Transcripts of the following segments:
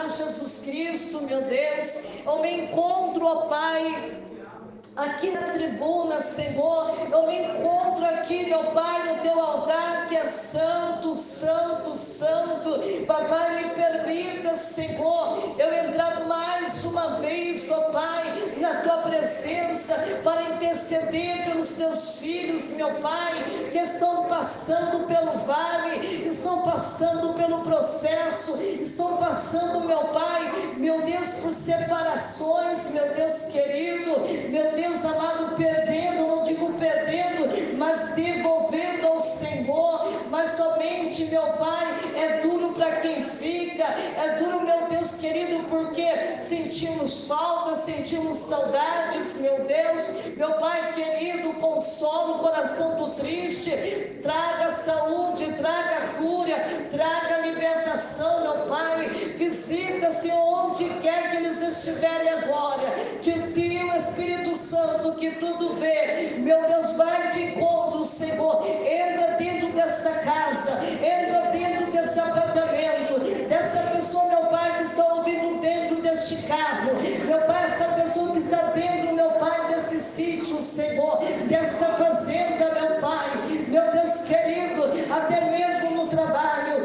Jesus Cristo, meu Deus, eu me encontro, ó Pai, aqui na tribuna, Senhor, eu me encontro aqui, meu Pai, no teu altar, que é santo, santo, santo. Papai, me permita, Senhor, eu entrar mais uma vez, ó Pai, na tua presença, para interceder pelos teus filhos, meu Pai, que estão passando pelo vale, estão passando pelo processo, estão passando, meu Pai, meu Deus, por separações, meu Deus querido, meu Deus amado, perdendo, não digo perdendo, mas devolvendo ao Senhor. Mas somente, meu Pai, é duro para quem fica, é duro, meu Deus querido, porque sentimos falta, sentimos saudades, meu Deus, meu Pai querido, consola o coração do triste, traga saúde, traga cura, traga libertação, meu Pai, visita, Senhor, onde quer que eles estiverem agora, que o teu Espírito Santo, que tudo vê, meu Deus, vai de encontro, Senhor, entra dentro dessa casa, entra dentro desse apartamento, dessa pessoa, meu Pai, que está ouvindo dentro deste carro, meu Pai, essa pessoa que está dentro, meu Pai, desse sítio, Senhor, dessa fazenda, meu Pai, meu Deus querido, até mesmo no trabalho,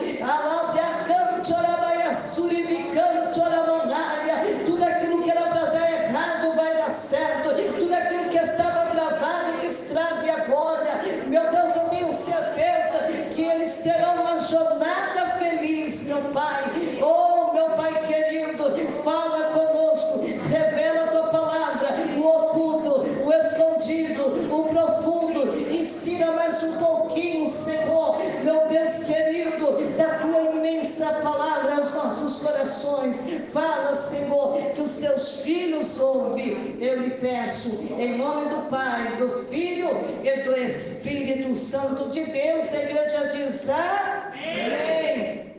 tudo aquilo que era para dar errado vai dar certo, tudo aquilo que estava travado destrave agora, meu Deus, eu tenho certeza que eles terão uma jornada feliz, meu Pai. Oh, meu Pai querido, fala conosco, revela a tua palavra, o oculto, o escondido, o profundo, ensina mais um pouquinho, Senhor, meu Deus querido, da tua imensa palavra aos nossos corações. Fala, Senhor, que os teus filhos ouvem, eu lhe peço, em nome do Pai, do Filho e do Espírito Santo de Deus. A igreja diz amém.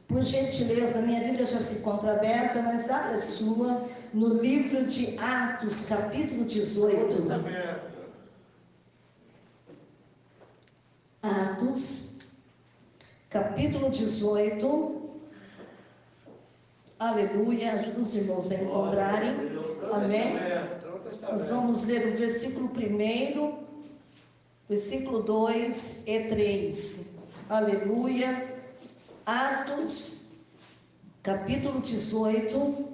Por gentileza, minha Bíblia já se encontra aberta, mas abra a sua no livro de Atos, capítulo 18. Atos, capítulo 18. Aleluia, ajuda os irmãos a encontrarem. Amém. Nós vamos ler o versículo 1, versículo 2 e 3. Aleluia. Atos, capítulo 18.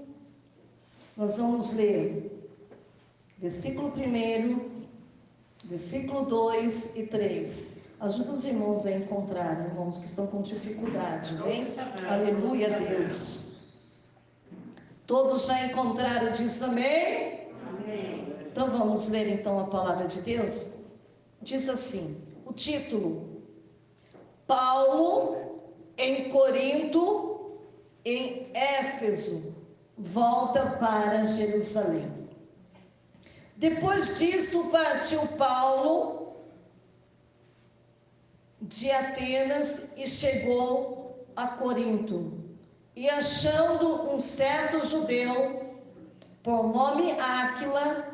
Nós vamos ler versículo 1, versículo 2 e 3. Ajuda os irmãos a encontrarem, irmãos que estão com dificuldade, bem? Aleluia, Deus. Todos já encontraram, diz amém? Amém. Então vamos ler então a palavra de Deus. Diz assim, o título: Paulo em Corinto, em Éfeso, volta para Jerusalém. Depois disso partiu Paulo de Atenas e chegou a Corinto. E achando um certo judeu, por nome Áquila,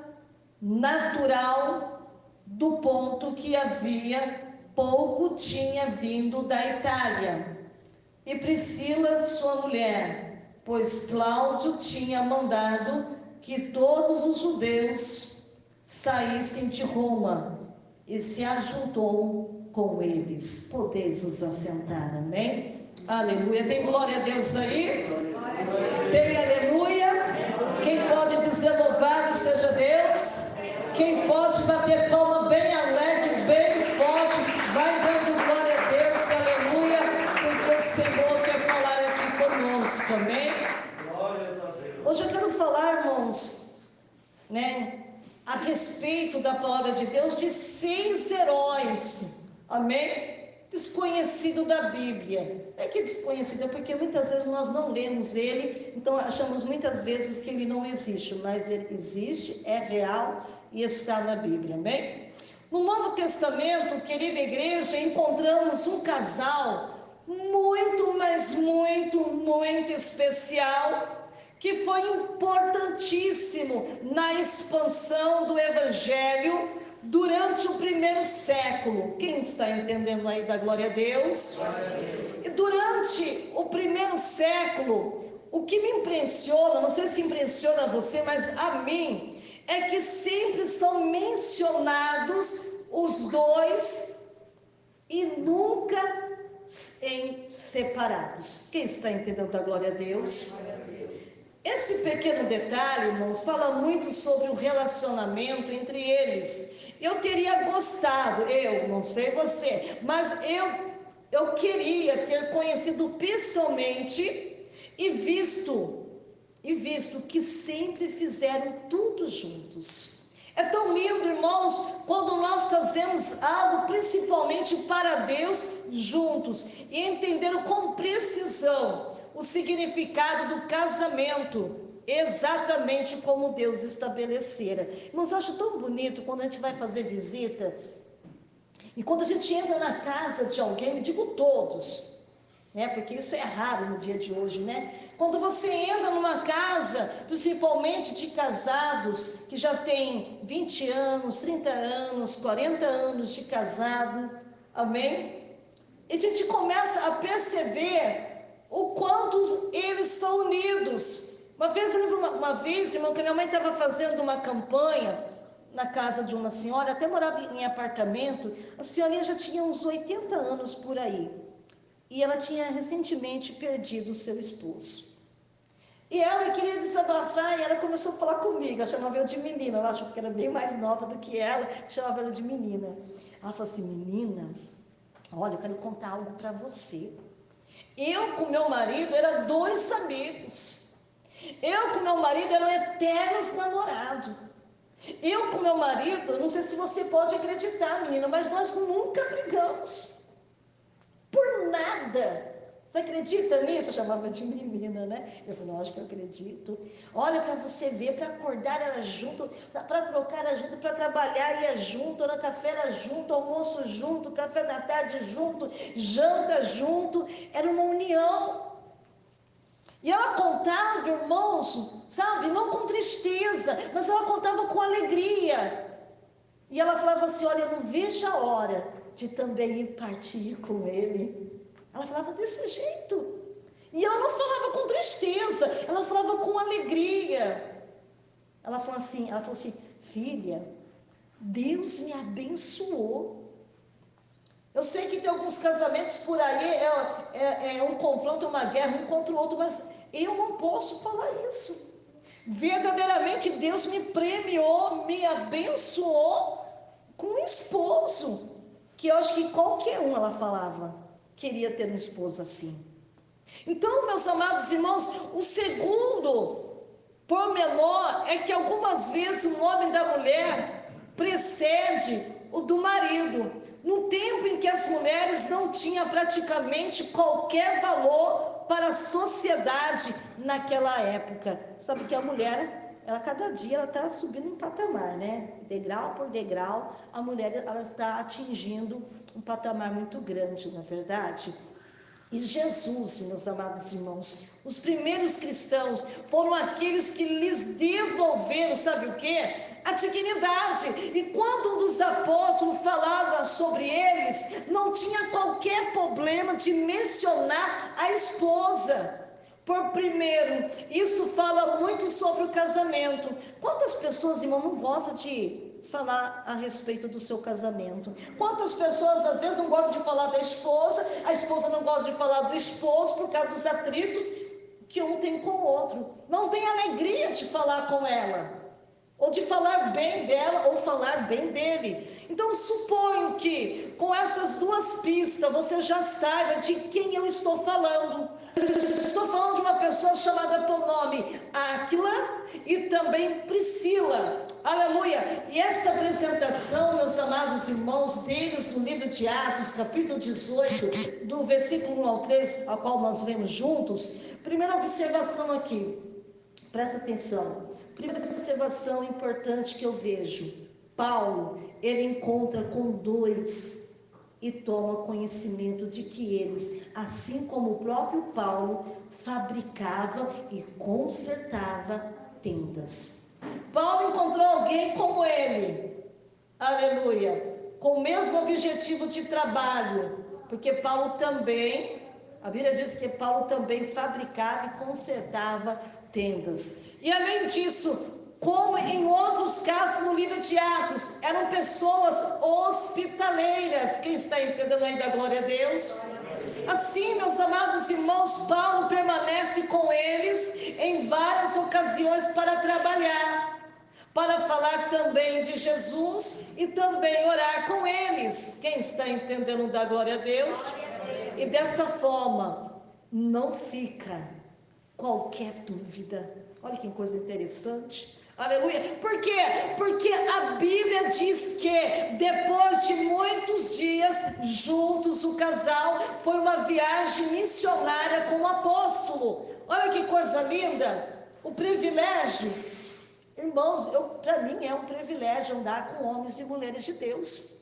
natural do ponto que havia pouco tinha vindo da Itália, e Priscila, sua mulher, pois Cláudio tinha mandado que todos os judeus saíssem de Roma, e se ajuntou com eles. Podeis os assentar, amém? Aleluia. Tem glória a Deus aí? Tem aleluia? Quem pode dizer louvado seja Deus? Quem pode bater palma bem alegre, bem forte, vai dando glória a Deus, aleluia, porque o Senhor quer falar aqui conosco, amém? Hoje eu quero falar, irmãos, a respeito da palavra de Deus, de 6 heróis, amém? Desconhecido da Bíblia. É que é desconhecido, porque muitas vezes nós não lemos ele, então achamos muitas vezes que ele não existe, mas ele existe, é real e está na Bíblia, amém? No Novo Testamento, querida igreja, encontramos um casal muito, mas muito, muito especial, que foi importantíssimo na expansão do Evangelho durante o primeiro século. Quem está entendendo aí da glória a Deus? E durante o primeiro século, o que me impressiona, não sei se impressiona você, mas a mim, é que sempre são mencionados os dois e nunca em separados. Quem está entendendo da glória a Deus? Esse pequeno detalhe, irmãos, fala muito sobre o relacionamento entre eles. Eu teria gostado, eu não sei você, mas eu queria ter conhecido pessoalmente e visto que sempre fizeram tudo juntos. É tão lindo, irmãos, quando nós fazemos algo principalmente para Deus juntos e entendendo com precisão o significado do casamento, exatamente como Deus estabelecera. Irmãos, eu acho tão bonito quando a gente vai fazer visita e quando a gente entra na casa de alguém, eu digo todos, né? Porque isso é raro no dia de hoje, né? Quando você entra numa casa, principalmente de casados que já tem 20 anos, 30 anos, 40 anos de casado, amém? E a gente começa a perceber o quanto eles são unidos. Uma vez, eu lembro uma vez, irmão, que minha mãe estava fazendo uma campanha na casa de uma senhora, até morava em apartamento, a senhorinha já tinha uns 80 anos por aí. E ela tinha recentemente perdido o seu esposo. E ela queria desabafar e ela começou a falar comigo. Ela chamava eu de menina, ela achou que era bem mais nova do que ela, chamava ela de menina. Ela falou assim: menina, olha, eu quero contar algo para você. Eu com meu marido eram dois amigos. Eu com meu marido eram eternos namorados. Eu com meu marido, não sei se você pode acreditar, menina, mas nós nunca brigamos. Por nada. Você acredita nisso? Eu chamava de menina, né? Eu falei, lógico que eu acredito. Olha, para você ver, para acordar era junto, para trocar era junto, para trabalhar ia junto, no café era junto, almoço junto, café da tarde junto, janta junto, era uma união. E ela contava, irmãos, sabe, não com tristeza, mas ela contava com alegria. E ela falava assim, olha, eu não vejo a hora de também ir partir com ele. Ela falava desse jeito. E ela não falava com tristeza, ela falava com alegria. Ela falou assim, filha, Deus me abençoou. Eu sei que tem alguns casamentos por aí, é um confronto, uma guerra, um contra o outro, mas eu não posso falar isso. Verdadeiramente Deus me premiou, me abençoou com um esposo, que eu acho que qualquer um, ela falava, queria ter um esposo assim. Então, meus amados irmãos, o segundo pormenor é que algumas vezes o nome da mulher precede o do marido. No tempo em que as mulheres não tinham praticamente qualquer valor para a sociedade naquela época. Sabe que a mulher, ela cada dia ela está subindo um patamar, né? Degrau por degrau, a mulher ela está atingindo um patamar muito grande, não é verdade? E Jesus, meus amados irmãos, os primeiros cristãos foram aqueles que lhes devolveram, sabe o quê? A dignidade. E quando um dos apóstolos falava sobre eles, não tinha qualquer problema de mencionar a esposa. Por primeiro, isso fala muito sobre o casamento. Quantas pessoas, irmão, não gostam de falar a respeito do seu casamento? Quantas pessoas às vezes não gostam de falar da esposa, a esposa não gosta de falar do esposo por causa dos atritos que um tem com o outro, não tem alegria de falar com ela, ou de falar bem dela, ou falar bem dele. Então suponho que com essas duas pistas você já saiba de quem eu estou falando. Estou falando de uma pessoa chamada por nome Áquila e também Priscila, aleluia. E essa apresentação, meus amados irmãos, deles no livro de Atos, capítulo 18, do versículo 1 ao 3, a qual nós vemos juntos. Primeira observação aqui, presta atenção. Primeira observação importante que eu vejo: Paulo, ele encontra com dois e toma conhecimento de que eles, assim como o próprio Paulo, fabricava e consertava tendas. Paulo encontrou alguém como ele, aleluia, com o mesmo objetivo de trabalho, porque Paulo também, a Bíblia diz que Paulo também fabricava e consertava tendas. E além disso, como em outros casos no livro de Atos, eram pessoas hospitaleiras. Quem está entendendo aí da glória a Deus? Assim, meus amados irmãos, Paulo permanece com eles em várias ocasiões para trabalhar, para falar também de Jesus e também orar com eles. Quem está entendendo da glória a Deus? E dessa forma, não fica qualquer dúvida. Olha que coisa interessante. Aleluia. Por quê? Porque a Bíblia diz que depois de muitos dias juntos, o casal foi uma viagem missionária com o apóstolo. Olha que coisa linda. O privilégio, irmãos, para mim é um privilégio andar com homens e mulheres de Deus.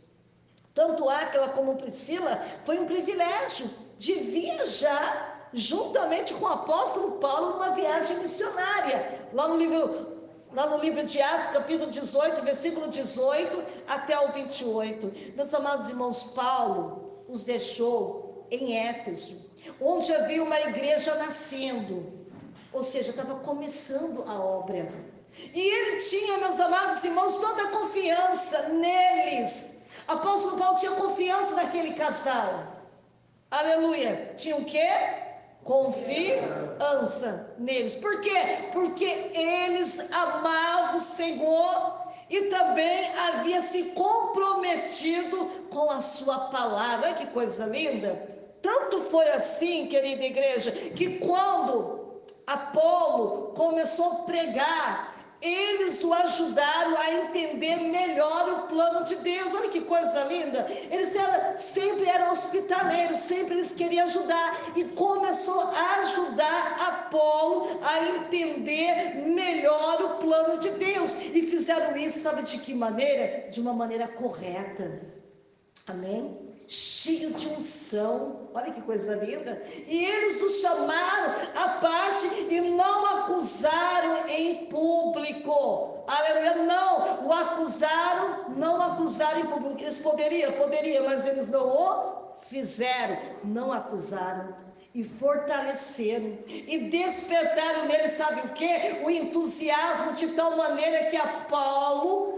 Tanto Áquila como Priscila foi um privilégio de viajar juntamente com o apóstolo Paulo numa viagem missionária. Lá no livro de Atos, capítulo 18, versículo 18 até o 28. Meus amados irmãos, Paulo os deixou em Éfeso, onde havia uma igreja nascendo, ou seja, estava começando a obra. E ele tinha, meus amados irmãos, toda a confiança neles. Apóstolo Paulo tinha confiança naquele casal. Aleluia. Tinha o quê? Confiança neles. Por quê? Porque eles amavam o Senhor e também havia se comprometido com a sua palavra. Olha que coisa linda. Tanto foi assim, querida igreja, que quando Apolo começou a pregar, eles o ajudaram a entender melhor o plano de Deus. Olha que coisa linda. Eles sempre eram hospitaleiros, sempre eles queriam ajudar, e começou a ajudar Apolo a entender melhor o plano de Deus, e fizeram isso, sabe de que maneira? De uma maneira correta, amém? Cheio de unção, olha que coisa linda. E eles o chamaram à parte e não acusaram em público, aleluia. Não o acusaram, em público. Eles poderiam, mas eles não o fizeram. Não acusaram e fortaleceram e despertaram nele, sabe o que? O entusiasmo, de tal maneira que Apolo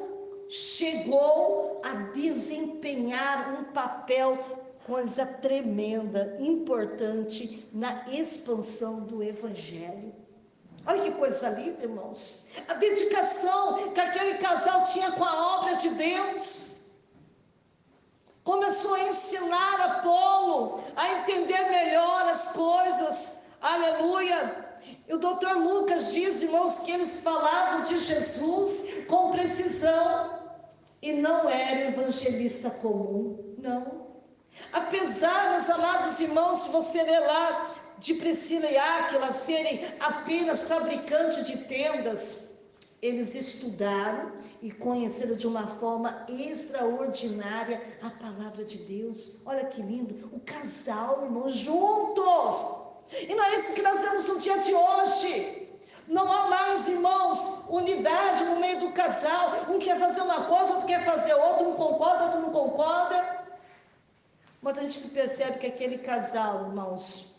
chegou a desempenhar um papel, coisa tremenda, importante na expansão do evangelho. Olha que coisa linda, irmãos. A dedicação que aquele casal tinha com a obra de Deus. Começou a ensinar Apolo a entender melhor as coisas. Aleluia. E o Dr. Lucas diz, irmãos, que eles falavam de Jesus com precisão. E não era evangelista comum, não. Apesar, meus amados irmãos, se você ler lá de Priscila e Áquila serem apenas fabricantes de tendas, eles estudaram e conheceram de uma forma extraordinária a palavra de Deus. Olha que lindo, o casal, irmãos, juntos. E não é isso que nós temos no dia de hoje. Não há mais, irmãos, unidade no meio do casal. Um quer fazer uma coisa, outro quer fazer outra, um concorda, outro não concorda. Mas a gente se percebe que aquele casal, irmãos,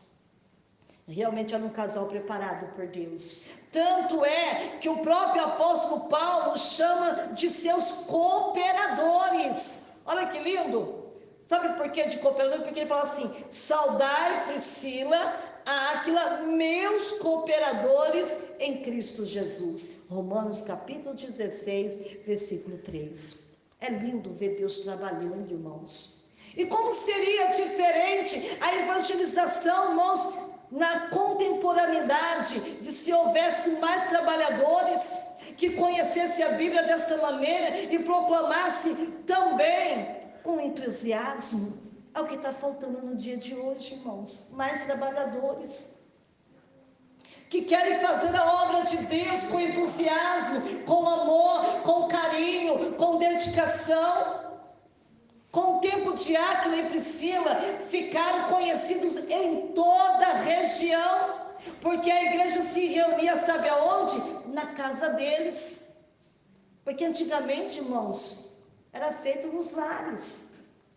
realmente era um casal preparado por Deus. Tanto é que o próprio apóstolo Paulo chama de seus cooperadores. Olha que lindo. Sabe por que de cooperador? Porque ele fala assim: saudai Priscila, Áquila, meus cooperadores em Cristo Jesus. Romanos capítulo 16, versículo 3. É lindo ver Deus trabalhando, irmãos. E como seria diferente a evangelização, irmãos, na contemporaneidade, de se houvesse mais trabalhadores que conhecessem a Bíblia dessa maneira e proclamassem também com entusiasmo. É o que está faltando no dia de hoje, irmãos. Mais trabalhadores que querem fazer a obra de Deus com entusiasmo, com amor, com carinho, com dedicação. Com o tempo de Áquila e Priscila, ficaram conhecidos em toda a região, porque a igreja se reunia, sabe aonde? Na casa deles. Porque antigamente, irmãos, era feito nos lares.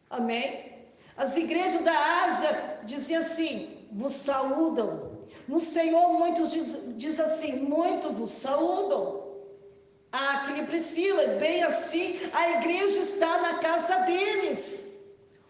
Amém? As igrejas da Ásia diziam assim: vos saúdam. No Senhor, muitos diz assim: muito vos saúdam. Aquele Priscila, bem assim, a igreja está na casa deles.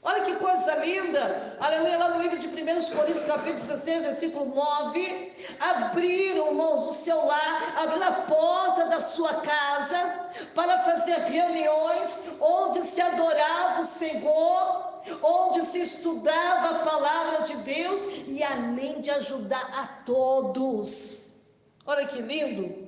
Olha que coisa linda, aleluia, lá no livro de 1 Coríntios, capítulo 16, versículo 9, abriram, irmãos, o seu lar, abriram a porta da sua casa, para fazer reuniões, onde se adorava o Senhor, onde se estudava a palavra de Deus, e além de ajudar a todos, olha que lindo,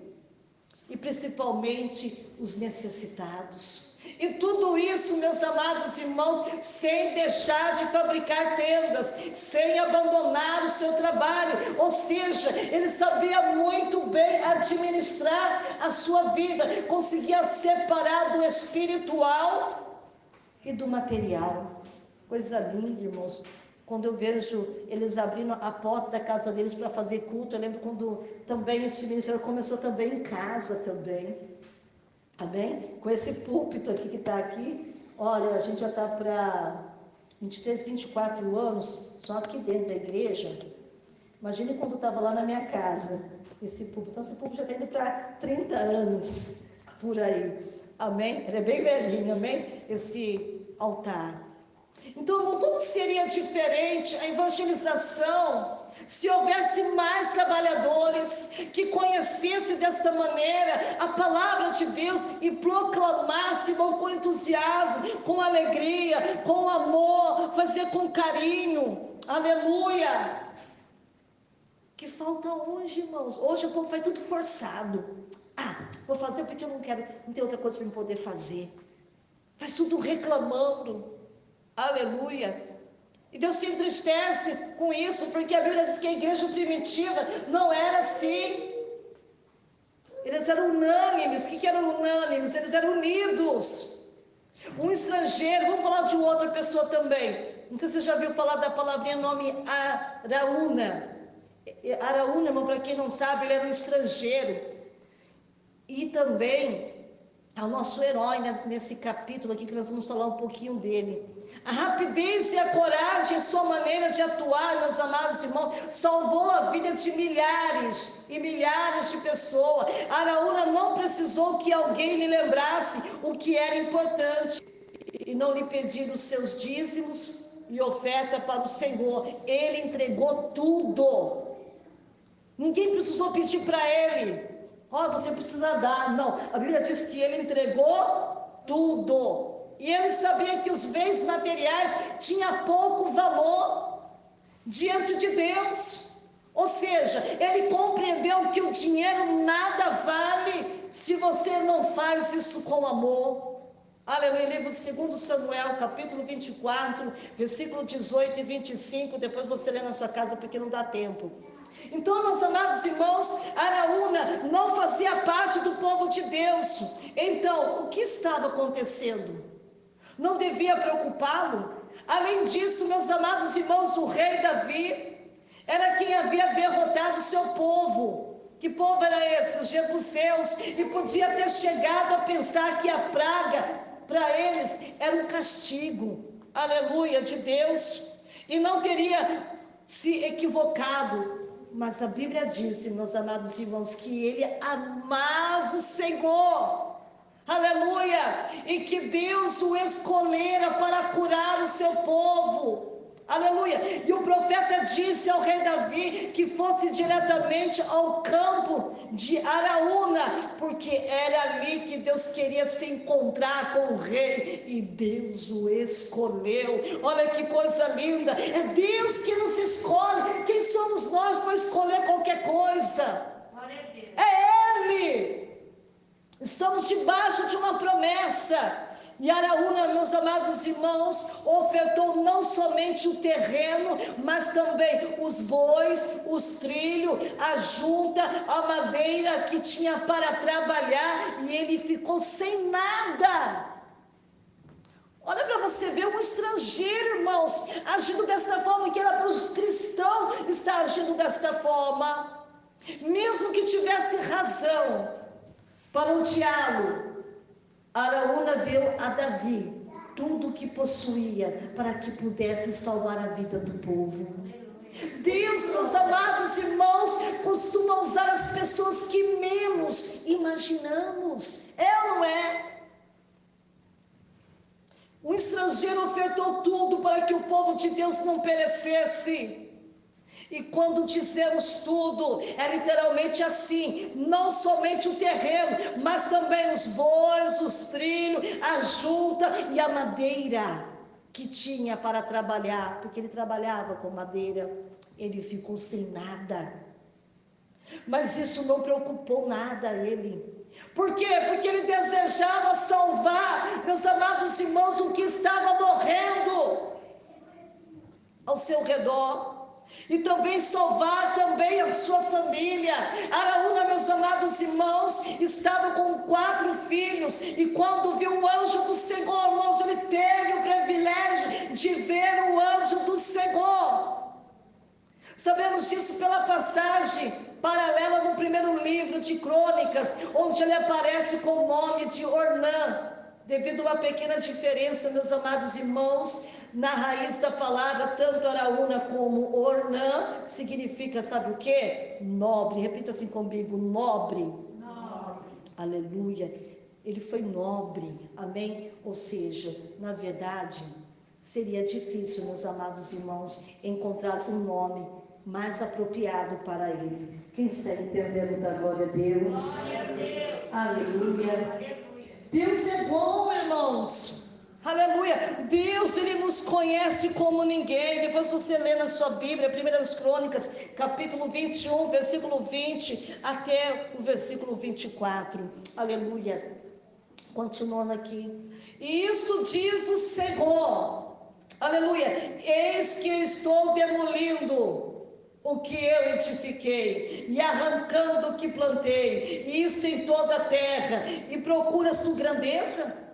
e principalmente os necessitados. E tudo isso, meus amados irmãos, sem deixar de fabricar tendas, sem abandonar o seu trabalho. Ou seja, ele sabia muito bem administrar a sua vida, conseguia separar do espiritual e do material. Coisa linda, irmãos. Quando eu vejo eles abrindo a porta da casa deles para fazer culto, eu lembro quando também esse ministério começou também em casa também. Amém? Com esse púlpito aqui que está aqui, olha, a gente já está para 23, 24 anos, só aqui dentro da igreja. Imagine quando estava lá na minha casa, esse púlpito. Então, esse púlpito já está indo para 30 anos, por aí. Amém? Ele é bem velhinho, amém? Esse altar. Então, como seria diferente a evangelização se houvesse mais trabalhadores que conhecessem desta maneira a palavra de Deus e proclamassem com entusiasmo, com alegria, com amor, fazer com carinho, aleluia. Que falta hoje, irmãos? Hoje o povo faz tudo forçado. Vou fazer porque eu não quero, não tem outra coisa para eu poder fazer. Faz tudo reclamando. Aleluia. E Deus se entristece com isso, porque a Bíblia diz que a igreja primitiva não era assim. Eles eram unânimes. O que eram unânimes? Eles eram unidos. Um estrangeiro, vamos falar de outra pessoa também. Não sei se você já ouviu falar da palavrinha nome Araúna. Araúna, irmão, para quem não sabe, ele era um estrangeiro. E também é o nosso herói nesse capítulo aqui, que nós vamos falar um pouquinho dele. A rapidez e a coragem, sua maneira de atuar, meus amados irmãos, salvou a vida de milhares e milhares de pessoas. Araúna não precisou que alguém lhe lembrasse o que era importante e não lhe pedir os seus dízimos e oferta para o Senhor. Ele entregou tudo. Ninguém precisou pedir para ele: você precisa dar. Não, a Bíblia diz que ele entregou tudo. E ele sabia que os bens materiais tinham pouco valor diante de Deus. Ou seja, ele compreendeu que o dinheiro nada vale se você não faz isso com amor. Aleluia, livro de 2 Samuel, capítulo 24, versículo 18 e 25, depois você lê na sua casa porque não dá tempo. Então, meus amados irmãos, Araúna não fazia parte do povo de Deus. Então, o que estava acontecendo? Não devia preocupá-lo? Além disso, meus amados irmãos, o rei Davi era quem havia derrotado o seu povo. Que povo era esse? Os jebuseus. E podia ter chegado a pensar que a praga, para eles, era um castigo, aleluia, de Deus. E não teria se equivocado. Mas a Bíblia diz, meus amados irmãos, que ele amava o Senhor, aleluia, e que Deus o escolhera para curar o seu povo, aleluia. E o profeta disse ao rei Davi que fosse diretamente ao campo de Araúna, porque era ali que Deus queria se encontrar com o rei, e Deus o escolheu. Olha que coisa linda, é Deus que nos escolhe. Quem somos nós para escolher qualquer coisa? É Ele. Estamos debaixo de uma promessa. E Araúna, meus amados irmãos, ofertou não somente o terreno, mas também os bois, os trilhos, a junta, a madeira que tinha para trabalhar, e ele ficou sem nada. Olha para você ver um estrangeiro, irmãos, agindo desta forma, que era para os cristãos estar agindo desta forma. Mesmo que tivesse razão para odiá-lo, Araúna deu a Davi tudo o que possuía para que pudesse salvar a vida do povo. Deus, meus amados irmãos, costuma usar as pessoas que menos imaginamos. É ou não é? Um estrangeiro ofertou tudo para que o povo de Deus não perecesse. E quando dizemos tudo, é literalmente assim, não somente o terreno, mas também os bois, os trilhos, a junta e a madeira que tinha para trabalhar, porque ele trabalhava com madeira. Ele ficou sem nada, mas isso não preocupou nada a ele. Por quê? Porque ele desejava salvar, meus amados irmãos, o que estava morrendo ao seu redor. E também salvar também a sua família. Araúna, meus amados irmãos, estava com 4 filhos. E quando viu o anjo do Senhor, irmãos, ele teve o privilégio de ver o anjo do Senhor. Sabemos disso pela passagem paralela no primeiro livro de Crônicas, onde ele aparece com o nome de Ornã. Devido a uma pequena diferença, meus amados irmãos, na raiz da palavra, tanto Araúna como Ornã significa, sabe o que? Nobre. Repita assim comigo: nobre. Nobre. Aleluia. Ele foi nobre, amém? Ou seja, na verdade, seria difícil, meus amados irmãos, encontrar um nome mais apropriado para ele. Quem está entendendo da glória a Deus? Glória a Deus. Aleluia. Deus é bom, irmãos. Aleluia. Deus, ele nos conhece como ninguém. Depois você lê na sua Bíblia, 1 Crônicas, capítulo 21, versículo 20 até o versículo 24. Aleluia. Continuando aqui. E isso diz o Senhor. Aleluia. Eis que eu estou demolindo o que eu edifiquei, e arrancando o que plantei, e isso em toda a terra. E procuras tu grandeza?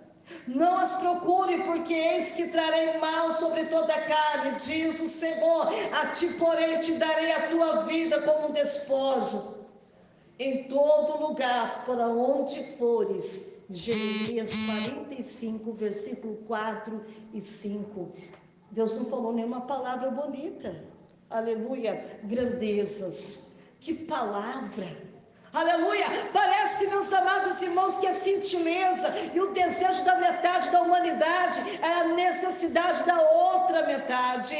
Não as procure, porque eis que trarei mal sobre toda a carne, diz o Senhor. A ti, porém, te darei a tua vida como um despojo em todo lugar para onde fores. Jeremias 45, versículo 4 e 5. Deus não falou nenhuma palavra bonita. Aleluia. Grandezas. Que palavra. Aleluia. Parece, meus amados irmãos, que a cintileza e o desejo da metade da humanidade é a necessidade da outra metade.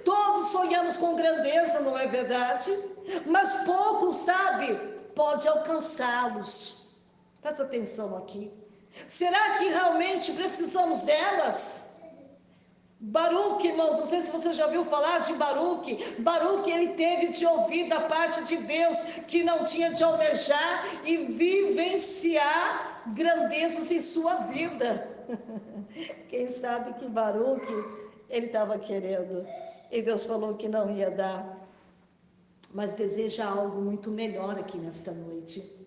Todos sonhamos com grandeza, não é verdade? Mas poucos, sabe, pode alcançá-los. Presta atenção aqui. Será que realmente precisamos delas? Baruque, irmãos, não sei se você já ouviu falar de Baruque. Baruque, ele teve de ouvir da parte de Deus que não tinha de almejar e vivenciar grandezas em sua vida. Quem sabe que Baruque, ele estava querendo, e Deus falou que não ia dar, mas deseja algo muito melhor aqui nesta noite.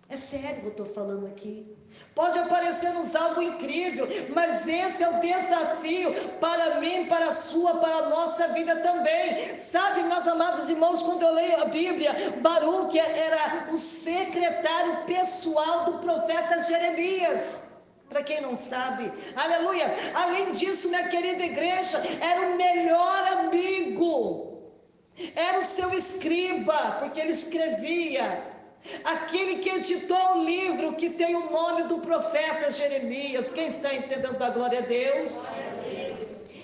É sério que eu estou falando aqui. Pode aparecer-nos algo incrível, mas esse é o desafio para mim, para a sua, para a nossa vida também. Sabe, meus amados irmãos, quando eu leio a Bíblia, Baruque era o secretário pessoal do profeta Jeremias. Para quem não sabe, aleluia. Além disso, minha querida igreja, era o melhor amigo, era o seu escriba, porque ele escrevia. Aquele que editou o livro que tem o nome do profeta Jeremias. Quem está entendendo da glória a Deus?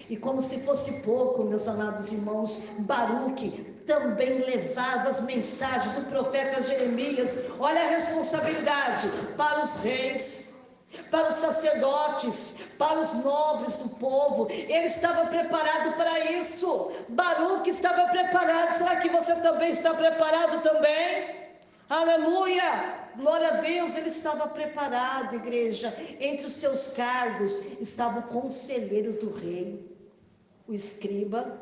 E como se fosse pouco, meus amados irmãos, Baruque também levava as mensagens do profeta Jeremias. Olha a responsabilidade para os reis, para os sacerdotes, para os nobres do povo. Ele estava preparado para isso. Baruque estava preparado. Será que você também está preparado também? Aleluia, glória a Deus. Ele estava preparado, igreja. Entre os seus cargos estava o conselheiro do rei, o escriba,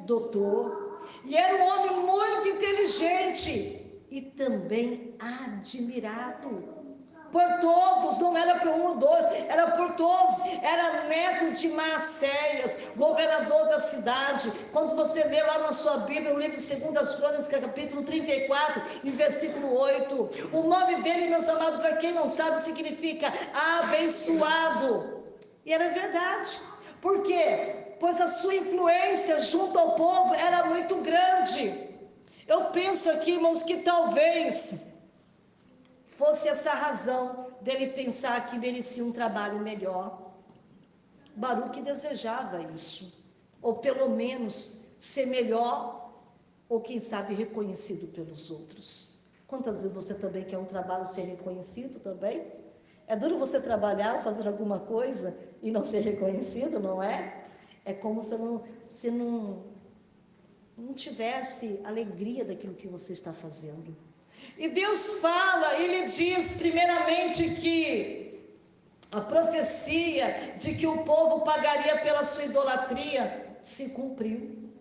doutor, e era um homem muito inteligente e também admirado. por todos, não era por um ou dois, era por todos. Era neto de Maacéias, governador da cidade. Quando você lê lá na sua Bíblia, o livro de 2 Crônicas, capítulo 34, e versículo 8, o nome dele, meus amados, para quem não sabe, significa abençoado. E era verdade. Por quê? Pois a sua influência junto ao povo era muito grande. Eu penso aqui, irmãos, que talvez fosse essa a razão dele pensar que merecia um trabalho melhor. Baruque desejava isso, ou pelo menos ser melhor, ou quem sabe reconhecido pelos outros. Quantas vezes você também quer um trabalho ser reconhecido também? É duro você trabalhar, fazer alguma coisa e não ser reconhecido, não é? É como se não tivesse alegria daquilo que você está fazendo. E Deus fala, Ele diz primeiramente que a profecia de que o povo pagaria pela sua idolatria se cumpriu.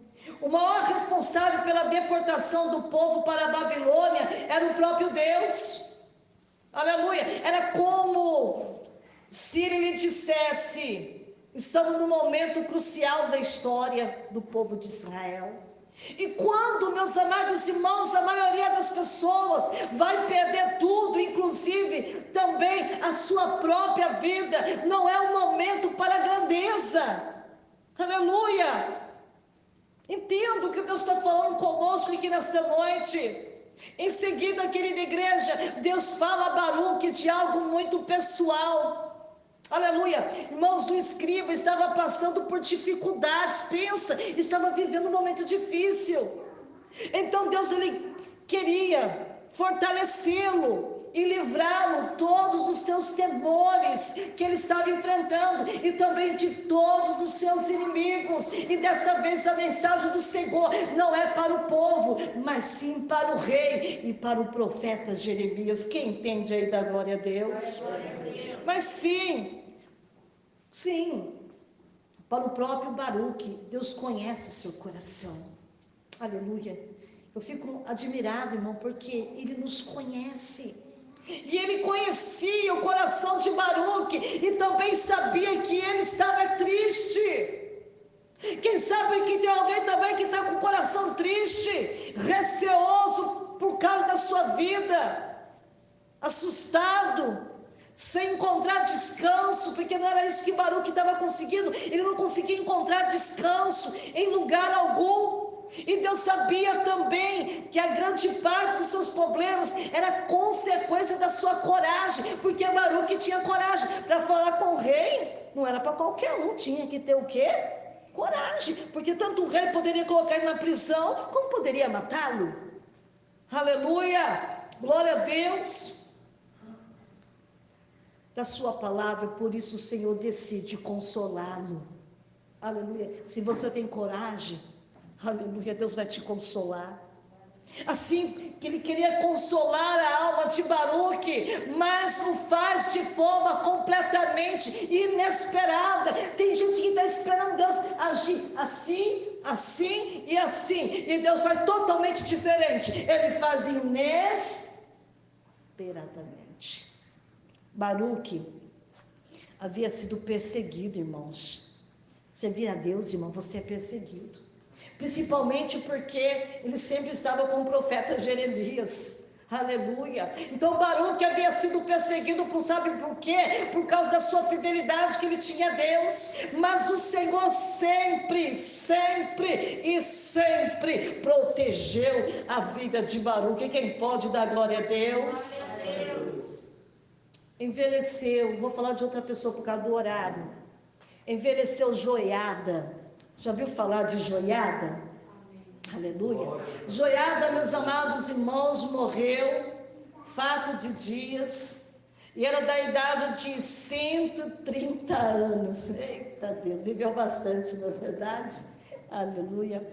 O maior responsável pela deportação do povo para a Babilônia era o próprio Deus. Aleluia. Era como se ele lhe dissesse: estamos num momento crucial da história do povo de Israel. E quando, meus amados irmãos, a maioria das pessoas vai perder tudo, inclusive também a sua própria vida, não é um momento para grandeza. Aleluia. Entendo o que Deus está falando conosco aqui nesta noite. Em seguida, querida igreja, Deus fala a Baruque de algo muito pessoal. Aleluia. Irmãos, o escriba estava passando por dificuldades, pensa, estava vivendo um momento difícil. Então Deus, ele queria fortalecê-lo e livrá-lo todos dos seus temores que ele estava enfrentando e também de todos os seus inimigos. E dessa vez a mensagem do Senhor não é para o povo, mas sim para o rei e para o profeta Jeremias. Quem entende aí da glória a Deus? Mas sim, para o próprio Baruque. Deus conhece o seu coração. Aleluia. Eu fico admirado, irmão, porque ele nos conhece. E ele conhecia o coração de Baruque e também sabia que ele estava triste. Quem sabe que tem alguém também que está com o coração triste, receoso por causa da sua vida, assustado, sem encontrar descanso, porque não era isso que Baruque estava conseguindo. Ele não conseguia encontrar descanso em lugar algum. E Deus sabia também que a grande parte dos seus problemas era consequência da sua coragem, porque Baruque tinha coragem para falar com o rei. Não era para qualquer um, tinha que ter o quê? Coragem, porque tanto o rei poderia colocar ele na prisão, como poderia matá-lo. Aleluia, glória a Deus. Da sua palavra, por isso o Senhor decide consolá-lo. Aleluia. Se você tem coragem, aleluia, Deus vai te consolar. Assim que ele queria consolar a alma de Baruque, mas o faz de forma completamente inesperada. Tem gente que está esperando Deus agir assim, assim e assim, e Deus faz totalmente diferente. Ele faz inesperadamente. Baruque havia sido perseguido, irmãos. Servir a Deus, irmão, você é perseguido. Principalmente porque ele sempre estava com o profeta Jeremias. Aleluia. Então Baruque havia sido perseguido por, sabe por quê? Por causa da sua fidelidade que ele tinha a Deus. Mas o Senhor sempre, sempre e sempre protegeu a vida de Baruque. Quem pode dar glória a Deus? Envelheceu, vou falar de outra pessoa por causa do horário. Envelheceu Joiada. Já viu falar de Joiada? Aleluia. Joiada, meus amados irmãos, morreu, fato de dias, e era da idade de 130 anos. Eita Deus, viveu bastante, não é verdade? Aleluia.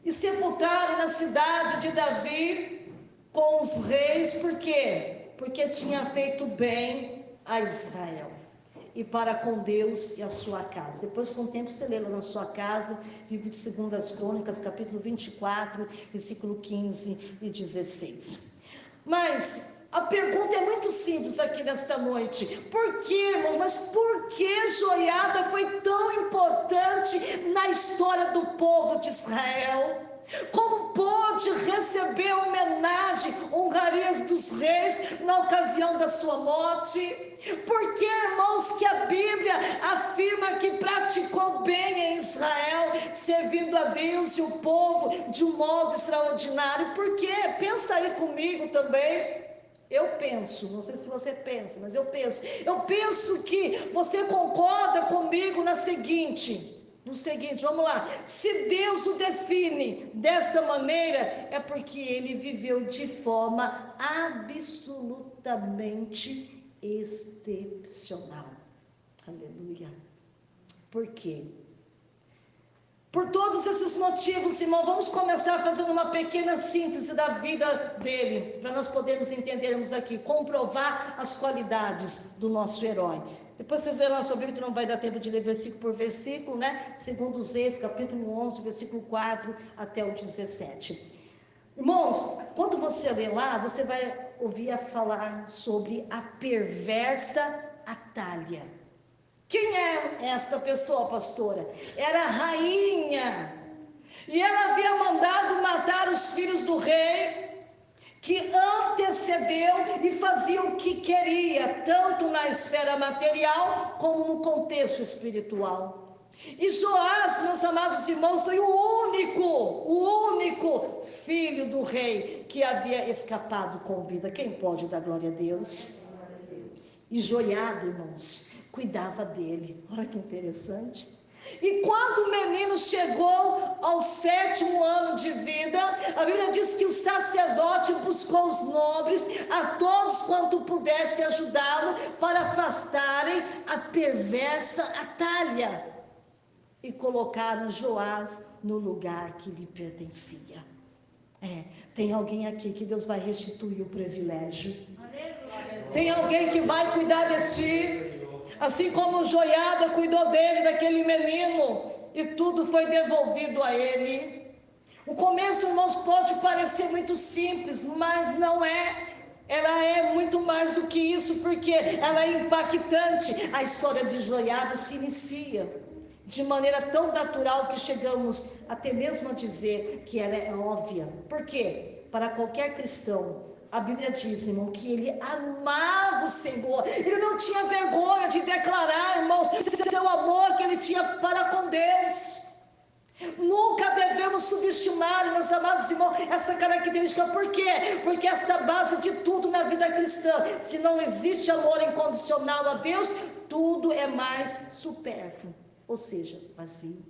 E sepultaram na cidade de Davi com os reis, por quê? Porque tinha feito bem a Israel e para com Deus e a sua casa. Depois, com o tempo, você lê lá na sua casa, livro de 2 Crônicas, capítulo 24, versículo 15 e 16. Mas A pergunta é muito simples aqui nesta noite. Por que, irmãos? Mas por que Joiada foi tão importante na história do povo de Israel? Como pôde receber homenagem, honrarias dos reis na ocasião da sua morte? Por que, irmãos, que a Bíblia afirma que praticou bem em Israel, servindo a Deus e o povo de um modo extraordinário? Por quê? Pensa aí comigo também. Eu penso, não sei se você pensa, mas eu penso que você concorda comigo no seguinte, vamos lá, se Deus o define desta maneira, é porque ele viveu de forma absolutamente excepcional. Aleluia. Por quê? Por todos esses motivos, irmão, vamos começar fazendo uma pequena síntese da vida dele, para nós podermos entendermos aqui, comprovar as qualidades do nosso herói. Depois vocês lerão na sua Bíblia, que não vai dar tempo de ler versículo por versículo, né? Segundo os Reis, capítulo 11, versículo 4 até o 17. Irmãos, quando você ler lá, você vai ouvir falar sobre a perversa Atália. Quem é esta pessoa, pastora? Era a rainha, e ela havia mandado matar os filhos do rei, que antecedeu e fazia o que queria, tanto na esfera material, como no contexto espiritual. E Joás, meus amados irmãos, foi o único filho do rei que havia escapado com vida. Quem pode dar glória a Deus? E Joiada, irmãos, cuidava dele. Olha que interessante. E quando o menino chegou ao 7º ano de vida, a Bíblia diz que o sacerdote buscou os nobres, a todos quanto pudesse ajudá-lo, para afastarem a perversa Atália, e colocaram Joás no lugar que lhe pertencia. Tem alguém aqui que Deus vai restituir o privilégio. Tem alguém que vai cuidar de ti, assim como Joiada cuidou dele, daquele menino, e tudo foi devolvido a ele. O começo, irmãos, pode parecer muito simples, mas não é. Ela é muito mais do que isso, porque ela é impactante. A história de Joiada se inicia de maneira tão natural que chegamos até mesmo a dizer que ela é óbvia. Por quê? Para qualquer cristão, a Bíblia diz, irmão, que ele amava o Senhor. Ele não tinha vergonha de declarar, irmãos, seu amor que ele tinha para com Deus. Nunca devemos subestimar, meus amados irmãos, essa característica. Por quê? Porque essa base de tudo na vida cristã. Se não existe amor incondicional a Deus, tudo é mais supérfluo, ou seja, vazio.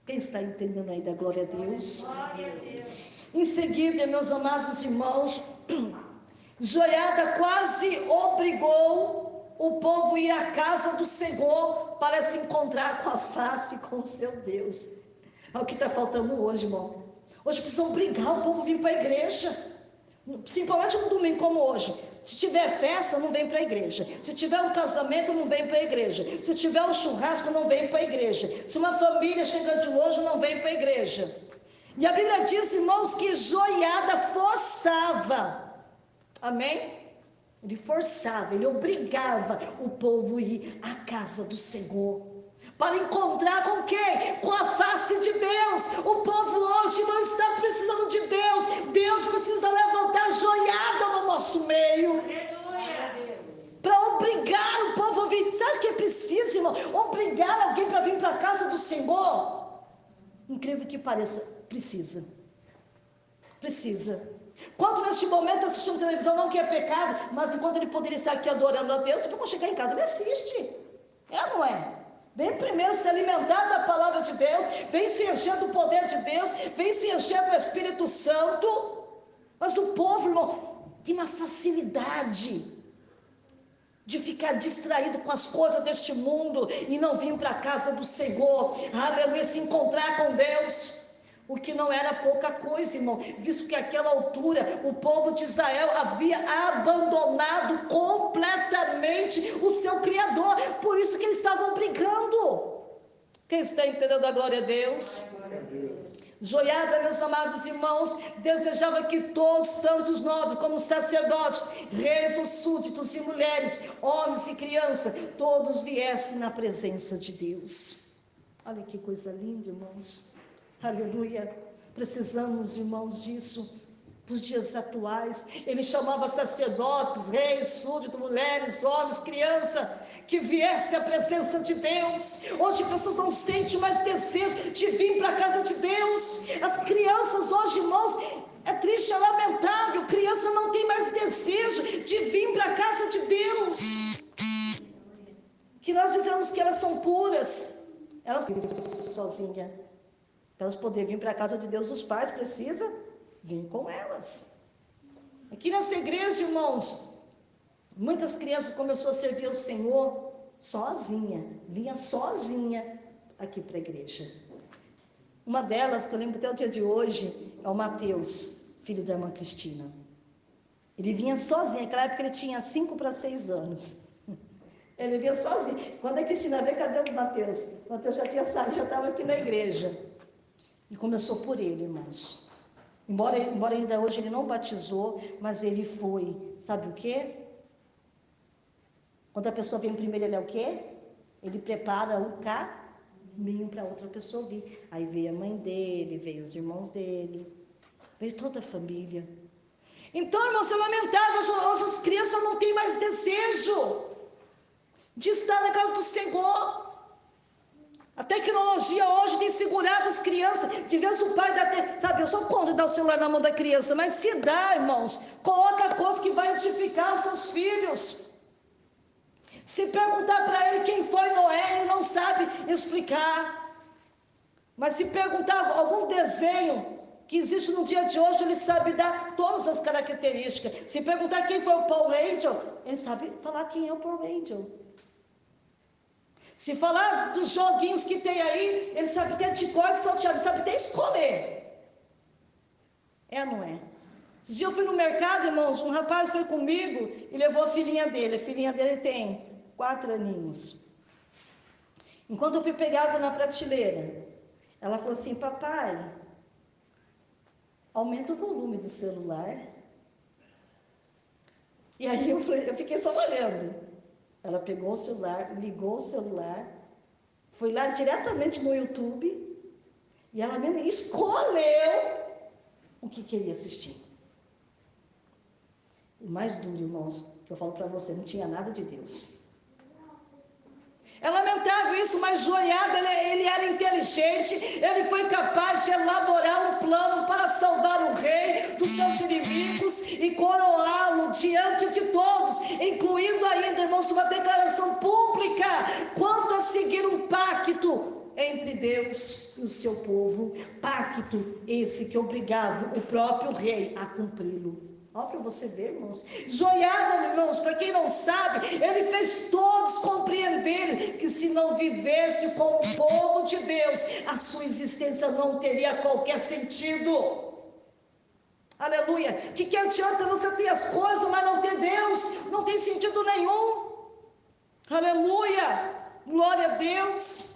Quem está entendendo aí da glória a Deus? Glória a Deus. Em seguida, meus amados irmãos, Joiada quase obrigou o povo a ir à casa do Senhor para se encontrar com a face com o seu Deus. É o que está faltando hoje, irmão. Hoje precisam obrigar o povo a vir para a igreja, principalmente no domingo como hoje. Se tiver festa, não vem para a igreja. Se tiver um casamento, não vem para a igreja. Se tiver um churrasco, não vem para a igreja. Se uma família chega de longe, não vem para a igreja. E a Bíblia diz, irmãos, que Joiada forçava, amém? Ele forçava, ele obrigava o povo a ir à casa do Senhor, para encontrar com quem? Com a face de Deus. O povo hoje não está precisando de Deus, Deus precisa levantar Joiada no nosso meio, para obrigar o povo a vir. Você acha que é preciso, irmão, obrigar alguém para vir para a casa do Senhor? Incrível que pareça, precisa. Quanto neste momento assistindo televisão, não que é pecado, mas enquanto ele poderia estar aqui adorando a Deus, depois quando chegar em casa ele assiste. É ou não é? Vem primeiro se alimentar da palavra de Deus, vem se encher do poder de Deus, vem se encher do Espírito Santo. Mas o povo, irmão, tem uma facilidade de ficar distraído com as coisas deste mundo e não vir para a casa do Senhor, aleluia, se encontrar com Deus. O que não era pouca coisa, irmão, visto que àquela altura o povo de Israel havia abandonado completamente o seu Criador, por isso que eles estavam brigando. Quem está entendendo a glória a Deus? Joiada, meus amados irmãos, desejava que todos, tanto os nobres como os sacerdotes, reis, os súditos e mulheres, homens e crianças, todos viessem na presença de Deus. Olha que coisa linda, irmãos. Aleluia. Precisamos, irmãos, disso. Para os dias atuais, ele chamava sacerdotes, reis, súditos, mulheres, homens, crianças, que viesse à presença de Deus. Hoje pessoas não sentem mais desejo de vir para a casa de Deus. As crianças hoje, irmãos, é triste, é lamentável, criança não tem mais desejo de vir para a casa de Deus. Que nós dizemos que elas são puras, elas sozinhas. Para elas poderem vir para a casa de Deus, os pais precisam vir com elas. Aqui nessa igreja, irmãos, muitas crianças começaram a servir ao Senhor sozinha, vinha sozinha aqui para a igreja. Uma delas, que eu lembro até o dia de hoje, é o Mateus, filho da irmã Cristina. Ele vinha sozinho, naquela época ele tinha 5 para 6 anos. Ele vinha sozinho. Quando a Cristina veio, cadê o Mateus? O Mateus já tinha saído, já estava aqui na igreja. E começou por ele, irmãos. Embora ainda hoje ele não batizou, mas ele foi, sabe o quê? Quando a pessoa vem primeiro, ele é o quê? Ele prepara o caminho para outra pessoa vir. Aí veio a mãe dele, veio os irmãos dele, veio toda a família. Então, irmãos, é lamentável, hoje as crianças não têm mais desejo de estar na casa do Senhor. A tecnologia hoje tem segurado as crianças, de vez o pai dá, sabe, eu sou contra dar o celular na mão da criança, mas se dá, irmãos, coloca coisa que vai edificar os seus filhos. Se perguntar para ele quem foi Noé, ele não sabe explicar. Mas se perguntar algum desenho que existe no dia de hoje, ele sabe dar todas as características. Se perguntar quem foi o Paul Angel, ele sabe falar quem é o Paul Angel. Se falar dos joguinhos que tem aí, ele sabe até de cor, de salteado, ele sabe até escolher. É ou não é? Esses dias eu fui no mercado, irmãos, um rapaz foi comigo e levou a filhinha dele. A filhinha dele tem 4 aninhos. Enquanto eu fui pegar água na prateleira, ela falou assim: papai, aumenta o volume do celular. E aí eu fiquei só olhando. Ela pegou o celular, ligou o celular, foi lá diretamente no YouTube, e ela mesmo escolheu o que queria assistir. O mais duro, irmãos, que eu falo para você, não tinha nada de Deus. É lamentável isso, mas Joiada, ele era inteligente, ele foi capaz de elaborar um plano para salvar o rei dos seus inimigos e coroá-lo diante de todos, incluindo ainda, irmãos, uma declaração pública quanto a seguir um pacto entre Deus e o seu povo, pacto esse que obrigava o próprio rei a cumpri-lo. Olha para você ver, irmãos. Joiada, irmãos, para quem não sabe, ele fez todos compreenderem que se não vivesse como povo de Deus, a sua existência não teria qualquer sentido. Aleluia. Que adianta você ter as coisas, mas não ter Deus? Não tem sentido nenhum. Aleluia. Glória a Deus.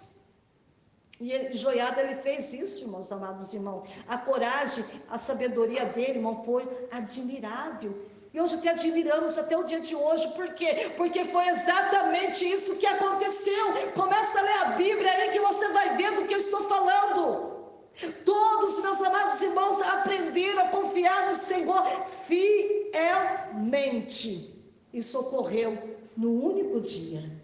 E Joiada, ele fez isso, irmãos, amados irmãos. A coragem, a sabedoria dele, irmão, foi admirável. E hoje até admiramos até o dia de hoje. Por quê? Porque foi exatamente isso que aconteceu. Começa a ler a Bíblia aí que você vai ver do que eu estou falando. Todos, meus amados irmãos, aprenderam a confiar no Senhor fielmente. E socorreu no único dia.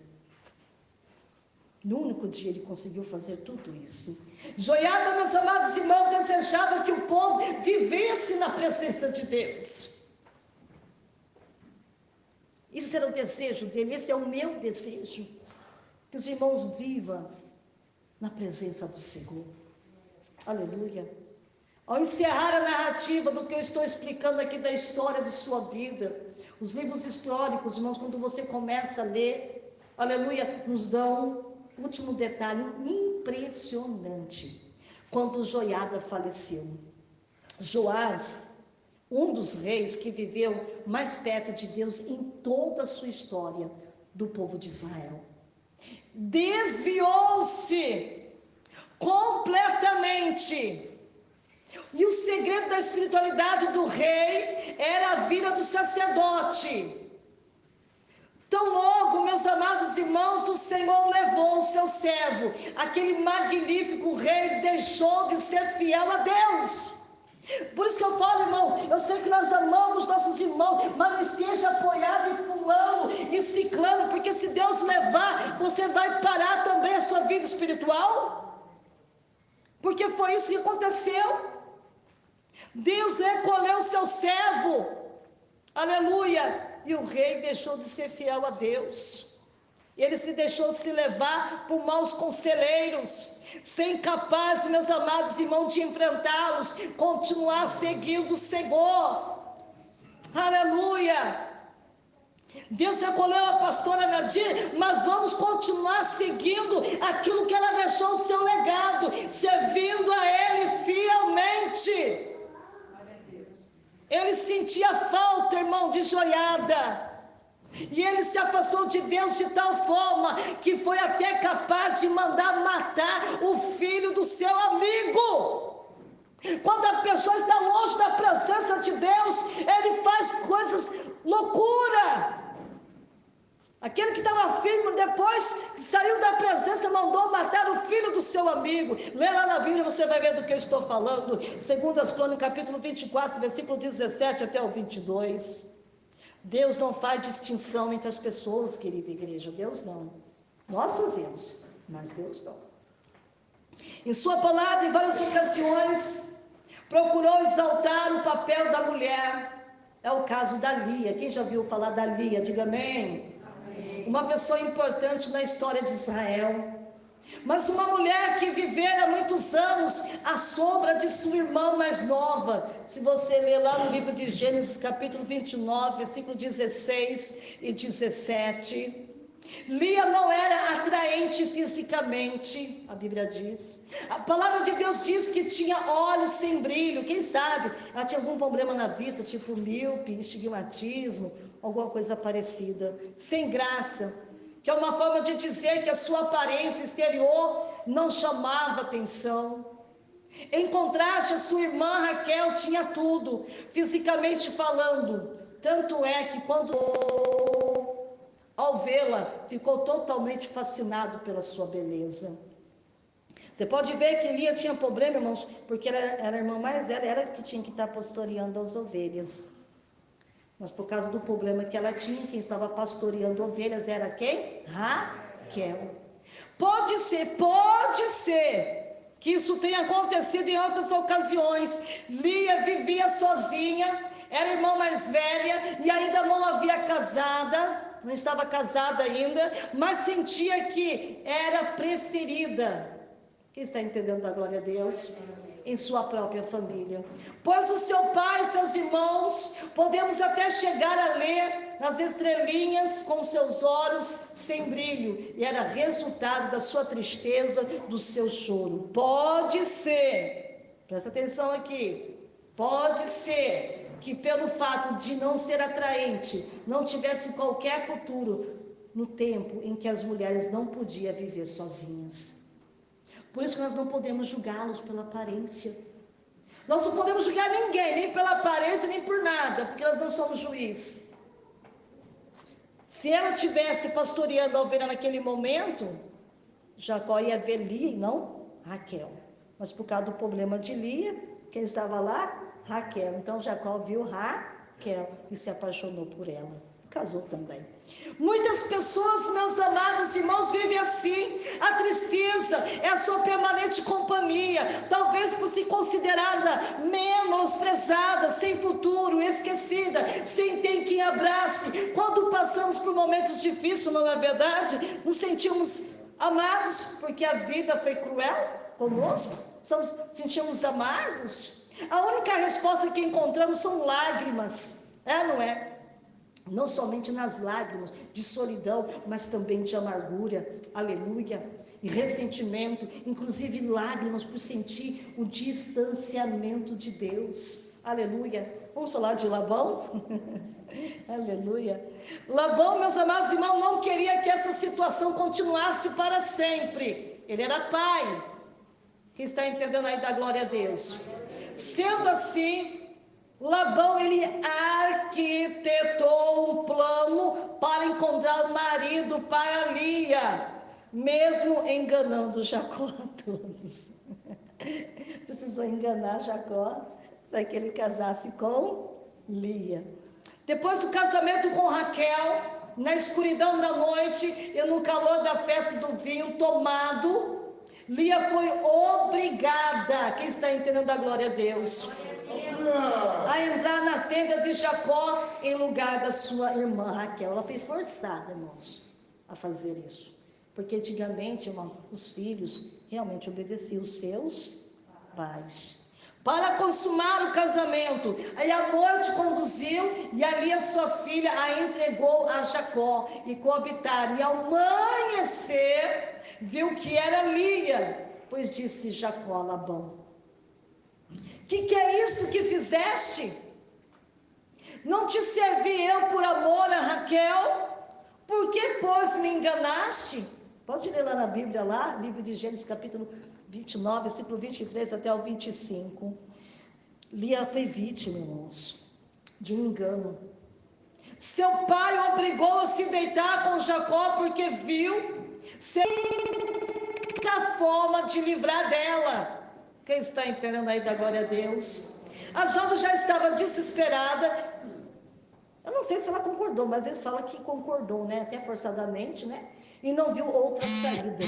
No único dia ele conseguiu fazer tudo isso. Joiada, meus amados irmãos, desejava que o povo vivesse na presença de Deus. Isso era o desejo dele, esse é o meu desejo. Que os irmãos vivam na presença do Senhor. Aleluia. Ao encerrar a narrativa do que eu estou explicando aqui da história de sua vida, os livros históricos, irmãos, quando você começa a ler, aleluia, nos dão último detalhe impressionante. Quando Joiada faleceu, Joás, um dos reis que viveu mais perto de Deus em toda a sua história do povo de Israel, desviou-se completamente E o segredo da espiritualidade do rei era a vida do sacerdote. Tão logo, meus amados irmãos, o Senhor levou o seu servo, aquele magnífico rei deixou de ser fiel a Deus. Por isso que eu falo, irmão, eu sei que nós amamos nossos irmãos, mas não esteja apoiado em fulano e ciclano, porque se Deus levar, você vai parar também a sua vida espiritual, porque foi isso que aconteceu. Deus recolheu o seu servo, aleluia, e o rei deixou de ser fiel a Deus. Ele se deixou de se levar por maus conselheiros, ser incapaz, meus amados irmãos, de enfrentá-los, continuar seguindo o Senhor, aleluia. Deus recolheu a pastora Nadir, mas vamos continuar seguindo aquilo que ela deixou, o seu legado, servindo a Ele fielmente. Ele sentia falta, irmão, de joiada. E ele se afastou de Deus de tal forma que foi até capaz de mandar matar o filho do seu amigo. Quando a pessoa está longe da presença de Deus, ele faz coisas loucura. Aquele que estava firme, depois que saiu da presença, mandou matar o filho do seu amigo. Lê lá na Bíblia, você vai ver do que eu estou falando. 2 Crônicas, capítulo 24, versículo 17 até o 22. Deus não faz distinção entre as pessoas, querida igreja. Deus não. Nós fazemos, mas Deus não. Em sua palavra, em várias ocasiões, procurou exaltar o papel da mulher. É o caso da Lia. Quem já viu falar da Lia? Diga amém. Uma pessoa importante na história de Israel, mas uma mulher que vivera muitos anos à sombra de sua irmã mais nova. Se você ler lá no livro de Gênesis, capítulo 29, versículo 16 e 17, Lia não era atraente fisicamente, a Bíblia diz. A palavra de Deus diz que tinha olhos sem brilho. Quem sabe ela tinha algum problema na vista, tipo míope, estigmatismo, alguma coisa parecida, sem graça, que é uma forma de dizer que a sua aparência exterior não chamava atenção. Em contraste, a sua irmã Raquel tinha tudo, fisicamente falando, tanto é que quando ao vê-la, ficou totalmente fascinado pela sua beleza. Você pode ver que Lia tinha problema, irmãos, porque ela era a irmã mais velha, era que tinha que estar pastoreando as ovelhas. Mas por causa do problema que ela tinha, quem estava pastoreando ovelhas era quem? Raquel. Pode ser que isso tenha acontecido em outras ocasiões. Lia vivia sozinha, era a irmã mais velha e ainda não havia casada, não estava casada ainda, mas sentia que era preferida. Quem está entendendo da glória a Deus? Em sua própria família. Pois o seu pai e seus irmãos, podemos até chegar a ler nas estrelinhas com seus olhos sem brilho, e era resultado da sua tristeza, do seu choro. Pode ser, presta atenção aqui, pode ser que pelo fato de não ser atraente, não tivesse qualquer futuro no tempo em que as mulheres não podiam viver sozinhas. Por isso que nós não podemos julgá-los pela aparência. Nós não podemos julgar ninguém, nem pela aparência, nem por nada, porque nós não somos juiz. Se ela tivesse pastoreando a ovelha naquele momento, Jacó ia ver Lia e não Raquel. Mas por causa do problema de Lia, quem estava lá? Raquel. Então Jacó viu Raquel e se apaixonou por ela. Casou também. Muitas pessoas, meus amados irmãos, vivem assim. A tristeza é a sua permanente companhia, talvez por se considerada menosprezada, sem futuro, esquecida, sem ter quem abrace. Quando passamos por momentos difíceis, não é verdade? Nos sentimos amados porque a vida foi cruel conosco, sentimos amargos. A única resposta que encontramos são lágrimas, não é? Não somente nas lágrimas de solidão, mas também de amargura, aleluia, e ressentimento, inclusive lágrimas por sentir o distanciamento de Deus, aleluia. Vamos falar de Labão? Aleluia. Labão, meus amados irmãos, não queria que essa situação continuasse para sempre. Ele era pai. Quem está entendendo aí da glória a Deus? Sendo assim, Labão, ele arquitetou um plano para encontrar o marido para Lia, mesmo enganando Jacó a todos. Precisou enganar Jacó para que ele casasse com Lia. Depois do casamento com Raquel, na escuridão da noite e no calor da festa do vinho tomado, Lia foi obrigada, quem está entendendo a glória a Deus, a entrar na tenda de Jacó em lugar da sua irmã Raquel. Ela foi forçada, irmãos, a fazer isso. Porque antigamente, irmão, os filhos realmente obedeciam os seus pais. Para consumar o casamento, aí a noite conduziu e ali a sua filha a entregou a Jacó e coabitaram. E ao amanhecer, viu que era Lia, pois disse Jacó a Labão: que é isso que fizeste? Não te servi eu por amor a Raquel? Por que, pois, me enganaste? Pode ler lá na Bíblia, lá, livro de Gênesis, capítulo 29, versículo 23 até o 25. Lia foi vítima, irmãos, de um engano. Seu pai o obrigou a se deitar com Jacó porque viu ser a forma de livrar dela. Quem está entendendo aí da glória a Deus? A jovem já estava desesperada. Eu não sei se ela concordou, mas eles falam que concordou, né? Até forçadamente, né? E não viu outra saída.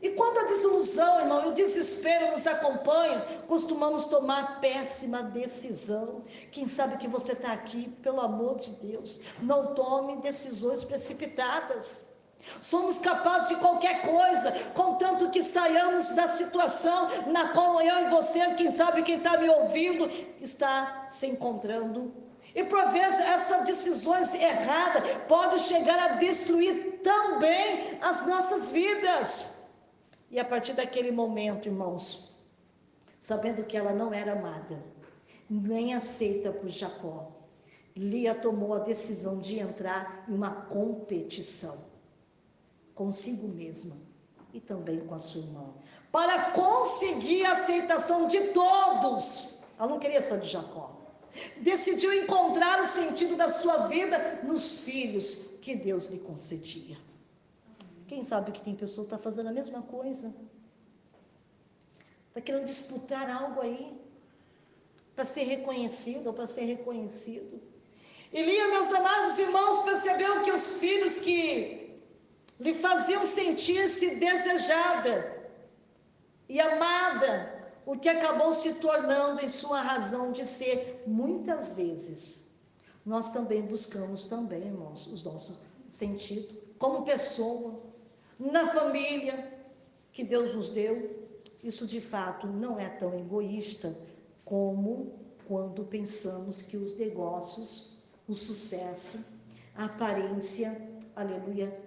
E quando a desilusão, irmão, e o desespero nos acompanham, costumamos tomar péssima decisão. Quem sabe que você está aqui, pelo amor de Deus, não tome decisões precipitadas. Somos capazes de qualquer coisa, contanto que saiamos da situação na qual eu e você, quem sabe quem está me ouvindo, está se encontrando. E por vezes essas decisões erradas podem chegar a destruir também as nossas vidas. E a partir daquele momento, irmãos, sabendo que ela não era amada, nem aceita por Jacó, Lia tomou a decisão de entrar em uma competição consigo mesma e também com a sua irmã, para conseguir a aceitação de todos. Ela não queria só de Jacó. Decidiu encontrar o sentido da sua vida nos filhos que Deus lhe concedia. Quem sabe que tem pessoas que estão fazendo a mesma coisa? Está querendo disputar algo aí, para ser reconhecido ou para ser reconhecido. E Lia, meus amados irmãos, percebeu que os filhos que lhe faziam sentir-se desejada e amada, o que acabou se tornando em sua razão de ser, muitas vezes. Nós também buscamos também, irmãos, os nossos sentidos, como pessoa, na família que Deus nos deu. Isso de fato não é tão egoísta como quando pensamos que os negócios, o sucesso, a aparência, aleluia,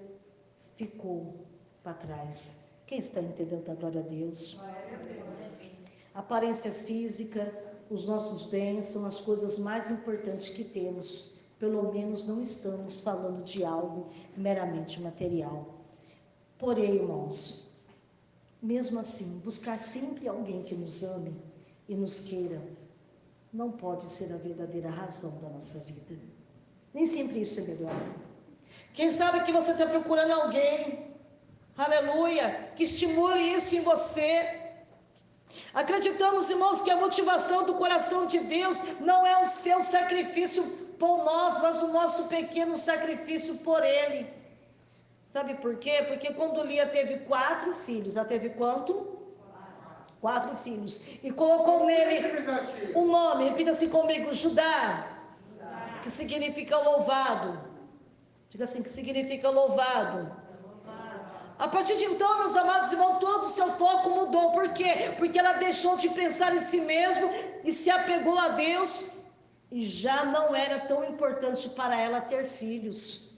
ficou para trás. Quem está entendendo a glória a Deus? A aparência física, os nossos bens são as coisas mais importantes que temos. Pelo menos não estamos falando de algo meramente material. Porém, irmãos, mesmo assim, buscar sempre alguém que nos ame e nos queira, não pode ser a verdadeira razão da nossa vida. Nem sempre isso é melhor. Quem sabe que você está procurando alguém, aleluia, que estimule isso em você. Acreditamos, irmãos, que a motivação do coração de Deus não é o seu sacrifício por nós, mas o nosso pequeno sacrifício por Ele. Sabe por quê? Porque quando Lia teve 4 filhos, ela teve quanto? 4 filhos. E colocou nele o nome, repita assim comigo, Judá, que significa louvado. Diga assim, que significa louvado. A partir de então, meus amados irmãos, todo o seu foco mudou. Por quê? Porque ela deixou de pensar em si mesma e se apegou a Deus. E já não era tão importante para ela ter filhos,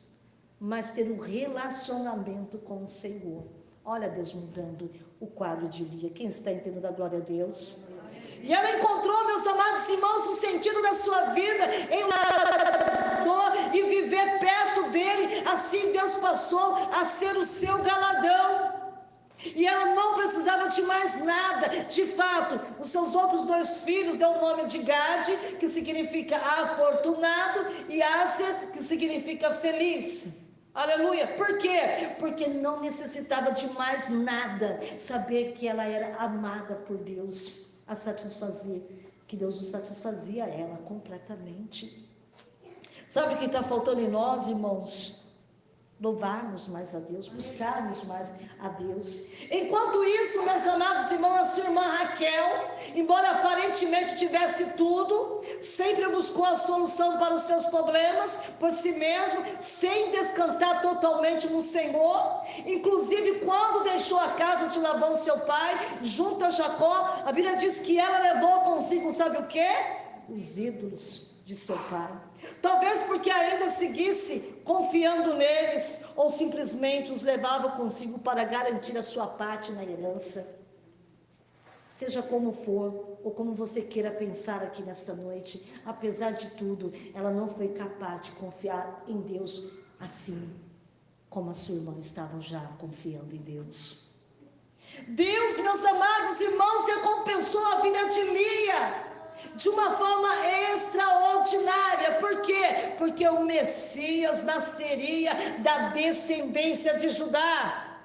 mas ter um relacionamento com o Senhor. Olha Deus mudando o quadro de Lia. Quem está entendendo a glória a Deus? E ela encontrou, meus amados irmãos, o sentido da sua vida em um e viver perto dele. Assim Deus passou a ser o seu galadão. E ela não precisava de mais nada. De fato, os seus outros 2 filhos deu o nome de Gade, que significa afortunado, e Áser, que significa feliz. Aleluia. Por quê? Porque não necessitava de mais nada. Saber que ela era amada por Deus a satisfazer, que Deus o satisfazia a ela completamente. Sabe o que está faltando em nós, irmãos? Louvarmos mais a Deus, buscarmos mais a Deus. Enquanto isso, meus amados irmãos, a sua irmã Raquel, embora aparentemente tivesse tudo, sempre buscou a solução para os seus problemas por si mesmo, sem descansar totalmente no Senhor. Inclusive, quando deixou a casa de Labão, seu pai, junto a Jacó, a Bíblia diz que ela levou consigo, sabe o quê? Os ídolos de seu pai. Talvez porque ainda seguisse confiando neles, ou simplesmente os levava consigo para garantir a sua parte na herança. Seja como for, ou como você queira pensar aqui nesta noite, apesar de tudo, ela não foi capaz de confiar em Deus assim como a sua irmã estava já confiando em Deus. Deus, meus amados irmãos, recompensou a vida de Lia de uma forma extraordinária. Por quê? Porque o Messias nasceria da descendência de Judá.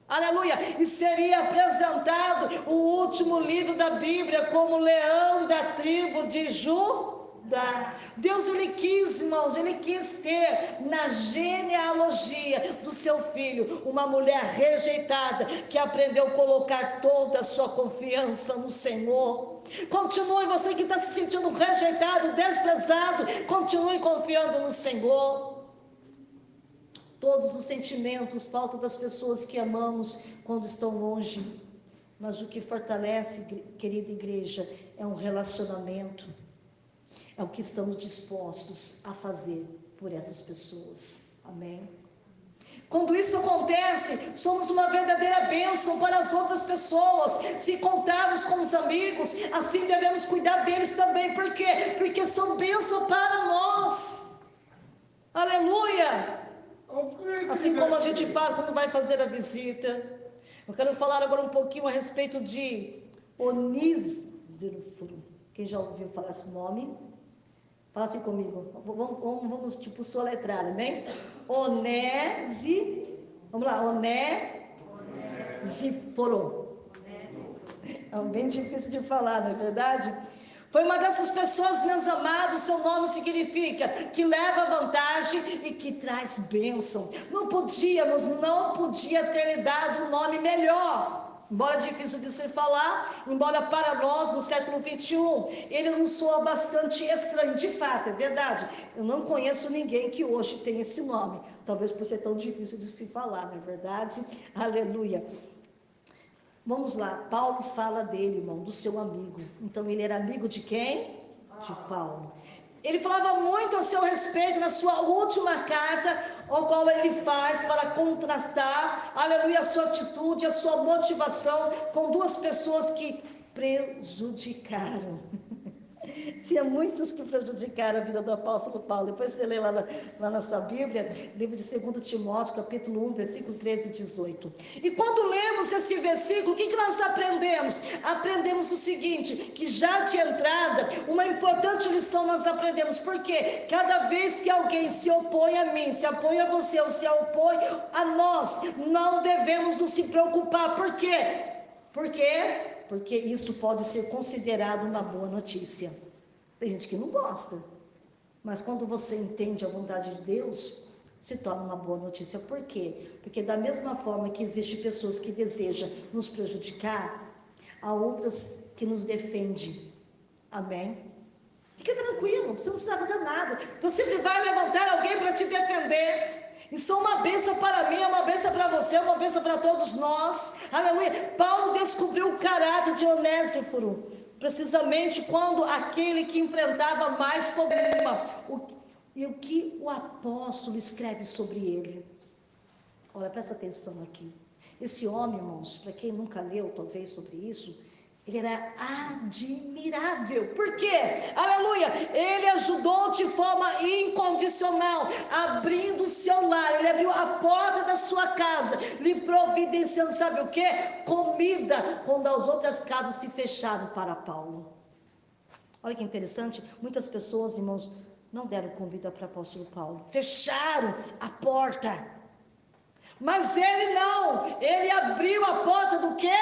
Aleluia. E seria apresentado o último livro da Bíblia como leão da tribo de Judá. Deus, ele quis, irmãos, ele quis ter na genealogia do seu filho uma mulher rejeitada, que aprendeu a colocar toda a sua confiança no Senhor. Continue, você que está se sentindo rejeitado, desprezado, continue confiando no Senhor. Todos os sentimentos faltam das pessoas que amamos quando estão longe, mas o que fortalece, querida igreja, é um relacionamento, é o que estamos dispostos a fazer por essas pessoas, amém? Quando isso acontece, somos uma verdadeira bênção para as outras pessoas. Se contarmos com os amigos, assim devemos cuidar deles também. Por quê? Porque são bênção para nós. Aleluia! Assim como a gente fala quando vai fazer a visita. Eu quero falar agora um pouquinho a respeito de Onísforo. Quem já ouviu falar esse nome? Fala assim comigo. Vamos tipo soletrar, amém? Vamos lá, Onésiforo. É bem difícil de falar, não é verdade? Foi uma dessas pessoas, meus amados, seu nome significa que leva vantagem e que traz bênção. Não podia ter lhe dado um nome melhor. Embora difícil de se falar, embora para nós no século 21, ele nos soa bastante estranho. De fato, é verdade. Eu não conheço ninguém que hoje tem esse nome. Talvez por ser tão difícil de se falar, não é verdade? Aleluia. Vamos lá, Paulo fala dele, irmão, do seu amigo. Então ele era amigo de quem? De Paulo. Ele falava muito a seu respeito na sua última carta, ao qual ele faz para contrastar, aleluia, a sua atitude, a sua motivação com 2 pessoas que prejudicaram. Tinha muitos que prejudicaram a vida do apóstolo Paulo. Depois você lê lá na sua Bíblia, livro de 2 Timóteo, capítulo 1, versículo 13 e 18. E quando lemos esse versículo, o que nós aprendemos? Aprendemos o seguinte, que já de entrada, uma importante lição nós aprendemos. Porque cada vez que alguém se opõe a mim, se opõe a você, ou se opõe a nós, não devemos nos se preocupar. Por quê? Porque isso pode ser considerado uma boa notícia. Tem gente que não gosta, mas quando você entende a vontade de Deus, se torna uma boa notícia. Por quê? Porque da mesma forma que existem pessoas que desejam nos prejudicar, há outras que nos defendem. Amém? Fica tranquilo, você não precisa fazer nada. Deus sempre vai levantar alguém para te defender. Isso é uma bênção para mim, é uma bênção para você, é uma bênção para todos nós. Aleluia. Paulo descobriu o caráter de Onésiforo, precisamente quando aquele que enfrentava mais problema. E o que o apóstolo escreve sobre ele? Olha, presta atenção aqui. Esse homem, irmãos, para quem nunca leu talvez sobre isso, ele era admirável. Por quê? Aleluia. Ele ajudou de forma incondicional incondicional, abrindo o seu lar. Ele abriu a porta da sua casa, lhe providenciando, sabe o que? Comida, quando as outras casas se fecharam para Paulo. Olha que interessante, muitas pessoas, irmãos, não deram comida para o apóstolo Paulo, fecharam a porta. Mas ele não, ele abriu a porta do quê?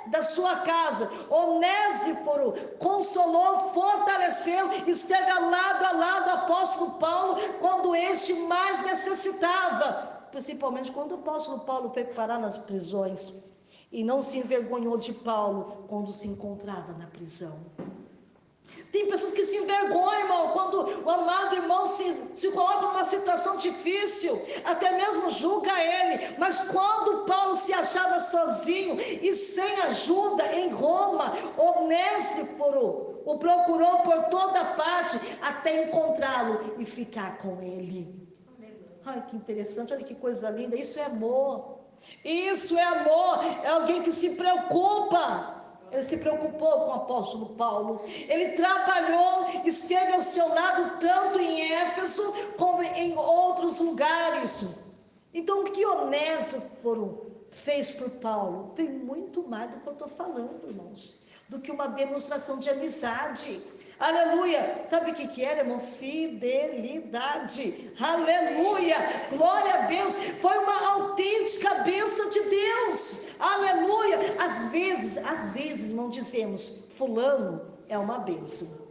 Da sua casa. Onésiforo consolou, fortaleceu, esteve ao lado do apóstolo Paulo quando este mais necessitava. Principalmente quando o apóstolo Paulo foi parar nas prisões e não se envergonhou de Paulo quando se encontrava na prisão. Tem pessoas que se envergonham, irmão, quando o amado irmão se coloca numa situação difícil, até mesmo julga ele. Mas quando Paulo se achava sozinho e sem ajuda em Roma, Onésiforo o procurou por toda parte até encontrá-lo e ficar com ele. Ai, que interessante, olha que coisa linda, isso é amor. Isso é amor, é alguém que se preocupa. Ele se preocupou com o apóstolo Paulo. Ele trabalhou, esteve ao seu lado tanto em Éfeso como em outros lugares. Então o que Onésiforo fez por Paulo foi muito mais do que eu estou falando, irmãos, do que uma demonstração de amizade. Aleluia, sabe o que era, irmão? Fidelidade. Aleluia, glória a Deus. Foi uma autêntica bênção de Deus. Aleluia. Às vezes, irmão, dizemos fulano é uma bênção,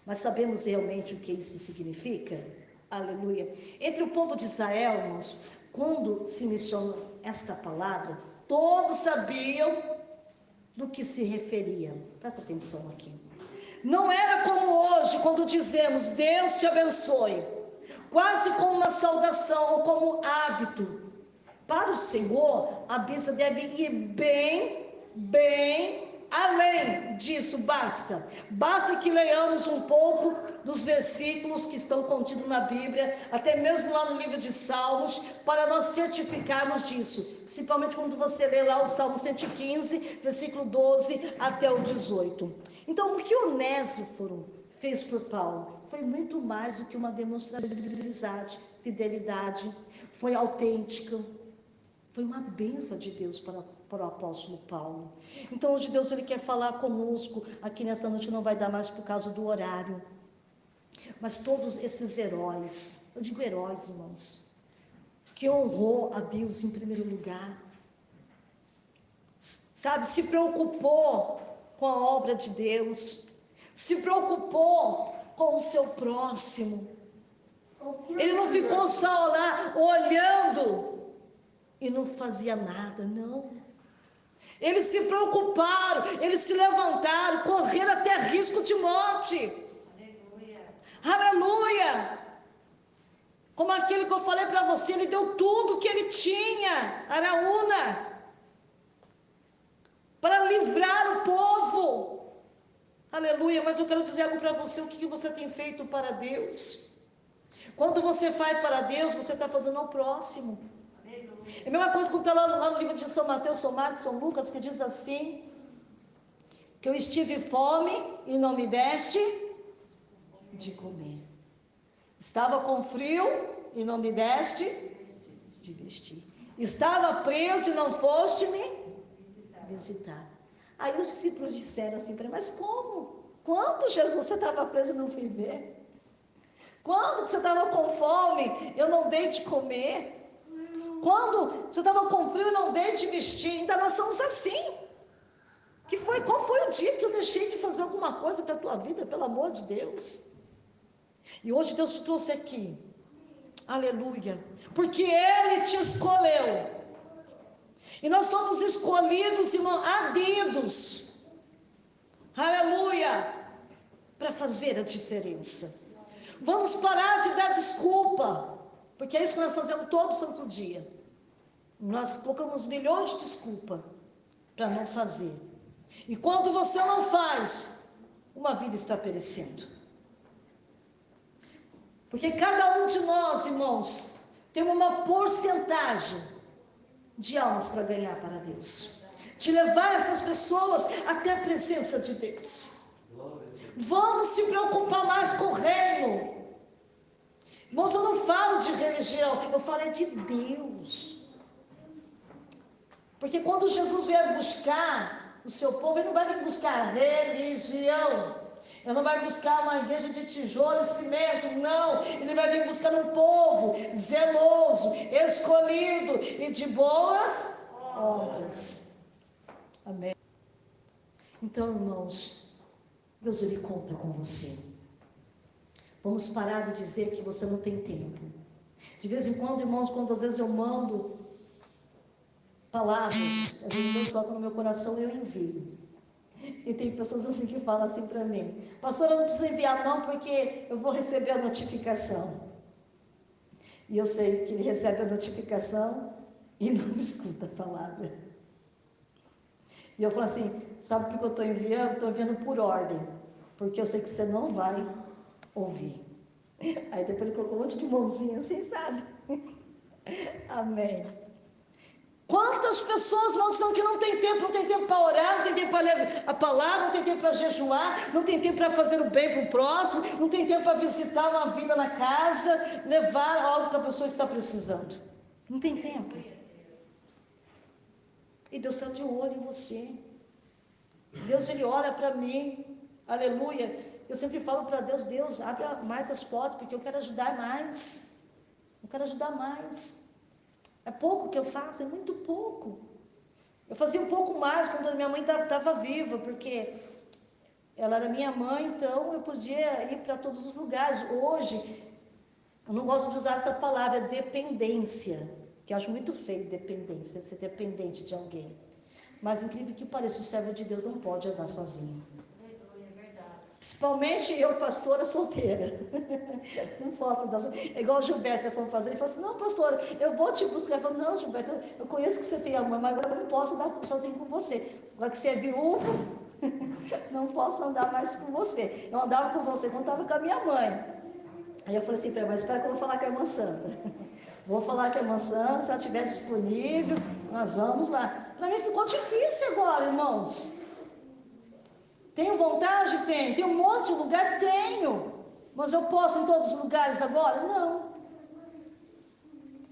mas sabemos realmente o que isso significa? Aleluia. Entre o povo de Israel, irmãos, quando se menciona esta palavra, todos sabiam do que se referia. Presta atenção aqui. Não era como hoje, quando dizemos Deus te abençoe, quase como uma saudação ou como hábito. Para o Senhor, a bênção deve ir bem além disso. Basta que leiamos um pouco dos versículos que estão contidos na Bíblia, até mesmo lá no livro de Salmos, para nós certificarmos disso. Principalmente quando você lê lá o Salmo 115, versículo 12 até o 18. Então, o que Onésiforo fez por Paulo foi muito mais do que uma demonstração de amizade, fidelidade, foi autêntica, foi uma bênção de Deus para o apóstolo Paulo. Então hoje Deus ele quer falar conosco, aqui nessa noite não vai dar mais por causa do horário, mas todos esses heróis, eu digo heróis, irmãos, que honrou a Deus em primeiro lugar, sabe, se preocupou com a obra de Deus, se preocupou com o seu próximo. Ele não ficou só lá olhando e não fazia nada, não. Eles se preocuparam, eles se levantaram, correram até risco de morte. Aleluia. Aleluia. Como aquele que eu falei para você, ele deu tudo o que ele tinha, Araúna, para livrar o povo. Aleluia. Mas eu quero dizer algo para você, o que você tem feito para Deus? Quando você faz para Deus, você está fazendo ao próximo. É a mesma coisa que está lá no livro de São Mateus, São Marcos, São Lucas, que diz assim, que eu estive fome e não me deste de comer. Estava com frio e não me deste de vestir. Estava preso e não foste me visitar. Aí os discípulos disseram assim para ele, mas como? Quando, Jesus, você estava preso e não fui ver? Quando você estava com fome, eu não dei de comer? Quando você estava com frio, eu não dei de vestir? Ainda nós somos assim. Qual foi o dia que eu deixei de fazer alguma coisa para a tua vida, pelo amor de Deus? E hoje Deus te trouxe aqui. Aleluia. Porque Ele te escolheu. E nós somos escolhidos, irmão, a dedos. Aleluia. Para fazer a diferença. Vamos parar de dar desculpa. Porque é isso que nós fazemos todo santo dia. Nós colocamos milhões de desculpas para não fazer. E quando você não faz, uma vida está perecendo. Porque cada um de nós, irmãos, tem uma porcentagem de almas para ganhar para Deus. De levar essas pessoas até a presença de Deus. Vamos se preocupar mais com o reino. Irmãos, eu não falo de religião, eu falo é de Deus. Porque quando Jesus vier buscar o seu povo, Ele não vai vir buscar religião. Ele não vai buscar uma igreja de tijolo e cimento, não. Ele vai vir buscar um povo zeloso, escolhido e de boas obras. Amém. Então, irmãos, Deus, Ele conta com você. Vamos parar de dizer que você não tem tempo. De vez em quando, irmãos, às vezes eu mando palavras, às vezes Deus toca no meu coração e eu envio. E tem pessoas assim que falam assim para mim: pastor, eu não preciso enviar não, porque eu vou receber a notificação. E eu sei que ele recebe a notificação e não escuta a palavra. E eu falo assim: sabe por que eu estou enviando? Estou enviando por ordem, porque eu sei que você não vai ouvir. Aí depois ele colocou um monte de mãozinha assim, sabe? Amém. Quantas pessoas, irmãos, estão que não tem tempo para orar, não tem tempo para ler a palavra, não tem tempo para jejuar, não tem tempo para fazer o bem para o próximo, não tem tempo para visitar uma vida na casa, levar algo que a pessoa está precisando. Não tem tempo. E Deus está de olho em você. Deus, Ele olha para mim, aleluia. Eu sempre falo para Deus: Deus, abre mais as portas, porque eu quero ajudar mais. Eu quero ajudar mais. É pouco que eu faço, é muito pouco. Eu fazia um pouco mais quando minha mãe estava viva, porque ela era minha mãe, então eu podia ir para todos os lugares. Hoje, eu não gosto de usar essa palavra, dependência, que eu acho muito feio, dependência, ser dependente de alguém. Mas, incrível que pareça, o servo de Deus não pode andar sozinho. Principalmente eu, pastora solteira. Não posso andar sozinha. É igual o Gilberto, nós fomos fazer, ele falou assim: não, pastora, eu vou te buscar. Eu falei: não, Gilberto, eu conheço que você tem amor, mas agora eu não posso andar sozinho com você. Agora que você é viúvo, não posso andar mais com você. Eu andava com você quando estava com a minha mãe. Aí eu falei assim para ela: mas espera que eu vou falar com a irmã Sandra. Vou falar com a irmã Sandra, se ela estiver disponível, nós vamos lá. Para mim ficou difícil agora, irmãos. Tenho vontade? Tenho. Tem um monte de lugar? Tenho. Mas eu posso em todos os lugares agora? Não.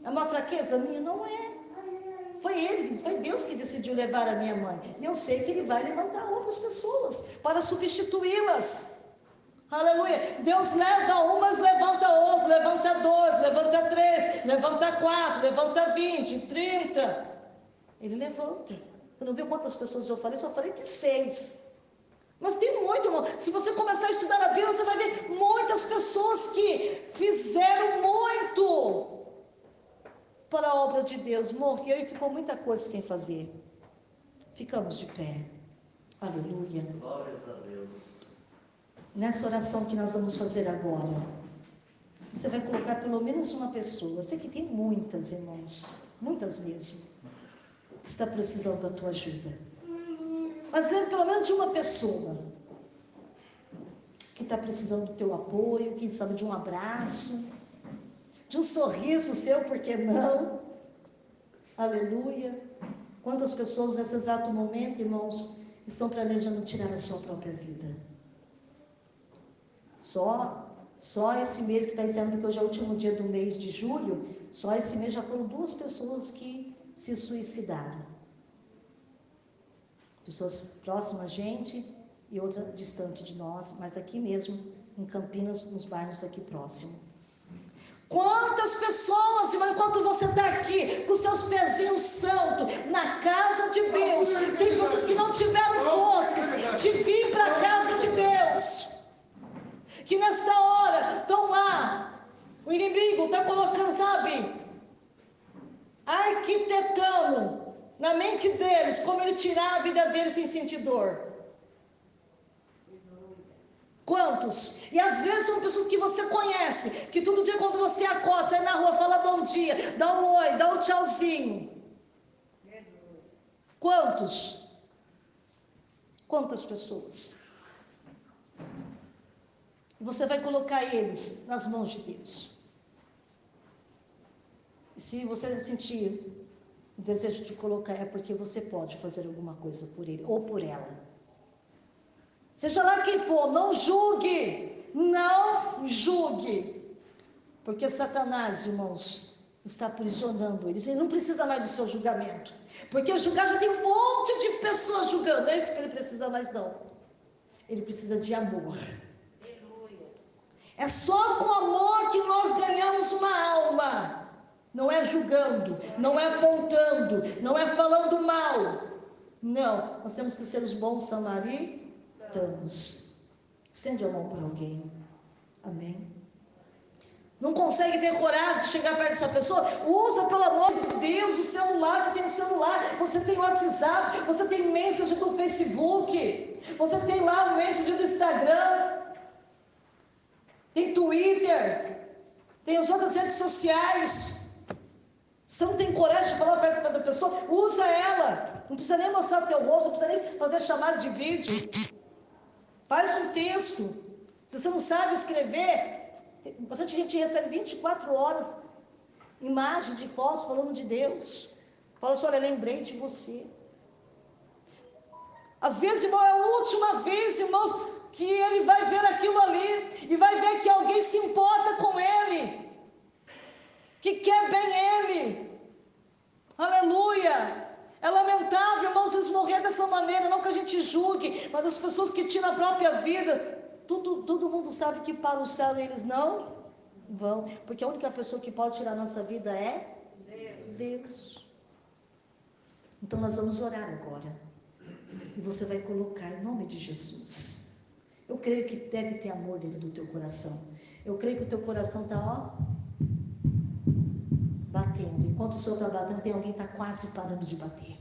É uma fraqueza minha? Não é. Foi Deus que decidiu levar a minha mãe. E eu sei que Ele vai levantar outras pessoas para substituí-las. Aleluia. Deus leva umas, levanta outro, levanta dois, levanta três, levanta quatro, levanta 20, 30. Ele levanta. Você não viu quantas pessoas eu falei? Só falei de 6. Mas tem muito, irmão. Se você começar a estudar a Bíblia, você vai ver muitas pessoas que fizeram muito para a obra de Deus. Morreu e ficou muita coisa sem fazer. Ficamos de pé. Aleluia. Glória a Deus. Nessa oração que nós vamos fazer agora, você vai colocar pelo menos uma pessoa. Eu sei que tem muitas, irmãos, muitas mesmo, que está precisando da tua ajuda. Mas lembre pelo menos de uma pessoa que está precisando do teu apoio, quem sabe de um abraço, de um sorriso seu, por que não? Aleluia. Quantas pessoas nesse exato momento, irmãos, estão planejando tirar a sua própria vida? Só esse mês que está encerrando, porque hoje é o último dia do mês de julho, só esse mês já foram 2 pessoas que se suicidaram. Pessoas próximas a gente e outra distante de nós, mas aqui mesmo, em Campinas, nos bairros aqui próximos. Quantas pessoas, irmão, enquanto você está aqui, com seus pezinhos santos, na casa de Deus, tem pessoas que não tiveram forças de vir para a casa de Deus, que nesta hora estão lá, o inimigo está colocando, sabe, arquitetando na mente deles, como ele tirar a vida deles sem sentir dor. Quantos? E às vezes são pessoas que você conhece, que todo dia quando você acorda, sai na rua, fala bom dia, dá um oi, dá um tchauzinho. Quantos? Quantas pessoas? E você vai colocar eles nas mãos de Deus. E se você sentir o desejo de colocar, é porque você pode fazer alguma coisa por ele ou por ela. Seja lá quem for, não julgue. Não julgue. Porque Satanás, irmãos, está aprisionando eles. Ele não precisa mais do seu julgamento. Porque julgar já tem um monte de pessoas julgando. Não é isso que ele precisa mais, não. Ele precisa de amor. É só com amor que nós ganhamos uma alma. Não é julgando, não é apontando, não é falando mal. Não, nós temos que ser os bons samaritanos. Estende a mão para alguém. Amém. Não consegue ter coragem de chegar perto dessa pessoa? Usa, pelo amor de Deus, o celular. Você tem um celular, você tem o WhatsApp, você tem mensagem do Facebook, você tem lá o mensagem do Instagram, tem Twitter, tem as outras redes sociais. Você não tem coragem de falar perto da pessoa? Usa ela. Não precisa nem mostrar o teu rosto, não precisa nem fazer chamada de vídeo. Faz um texto. Se você não sabe escrever, bastante gente recebe 24 horas imagem de fotos falando de Deus. Fala assim, olha, lembrei de você. Às vezes, irmão, é a última vez, irmãos, que ele vai ver aquilo ali e vai ver que alguém se importa com ele, que quer bem ele. Aleluia. É lamentável, irmãos, eles morrer dessa maneira. Não que a gente julgue, mas as pessoas que tiram a própria vida, todo mundo sabe que para o céu eles não vão, porque a única pessoa que pode tirar a nossa vida é Deus. Então nós vamos orar agora, e você vai colocar em nome de Jesus. Eu creio que deve ter amor dentro do teu coração. Eu creio que o teu coração está, ó, batendo. Enquanto o seu está batendo, tem alguém que está quase parando de bater.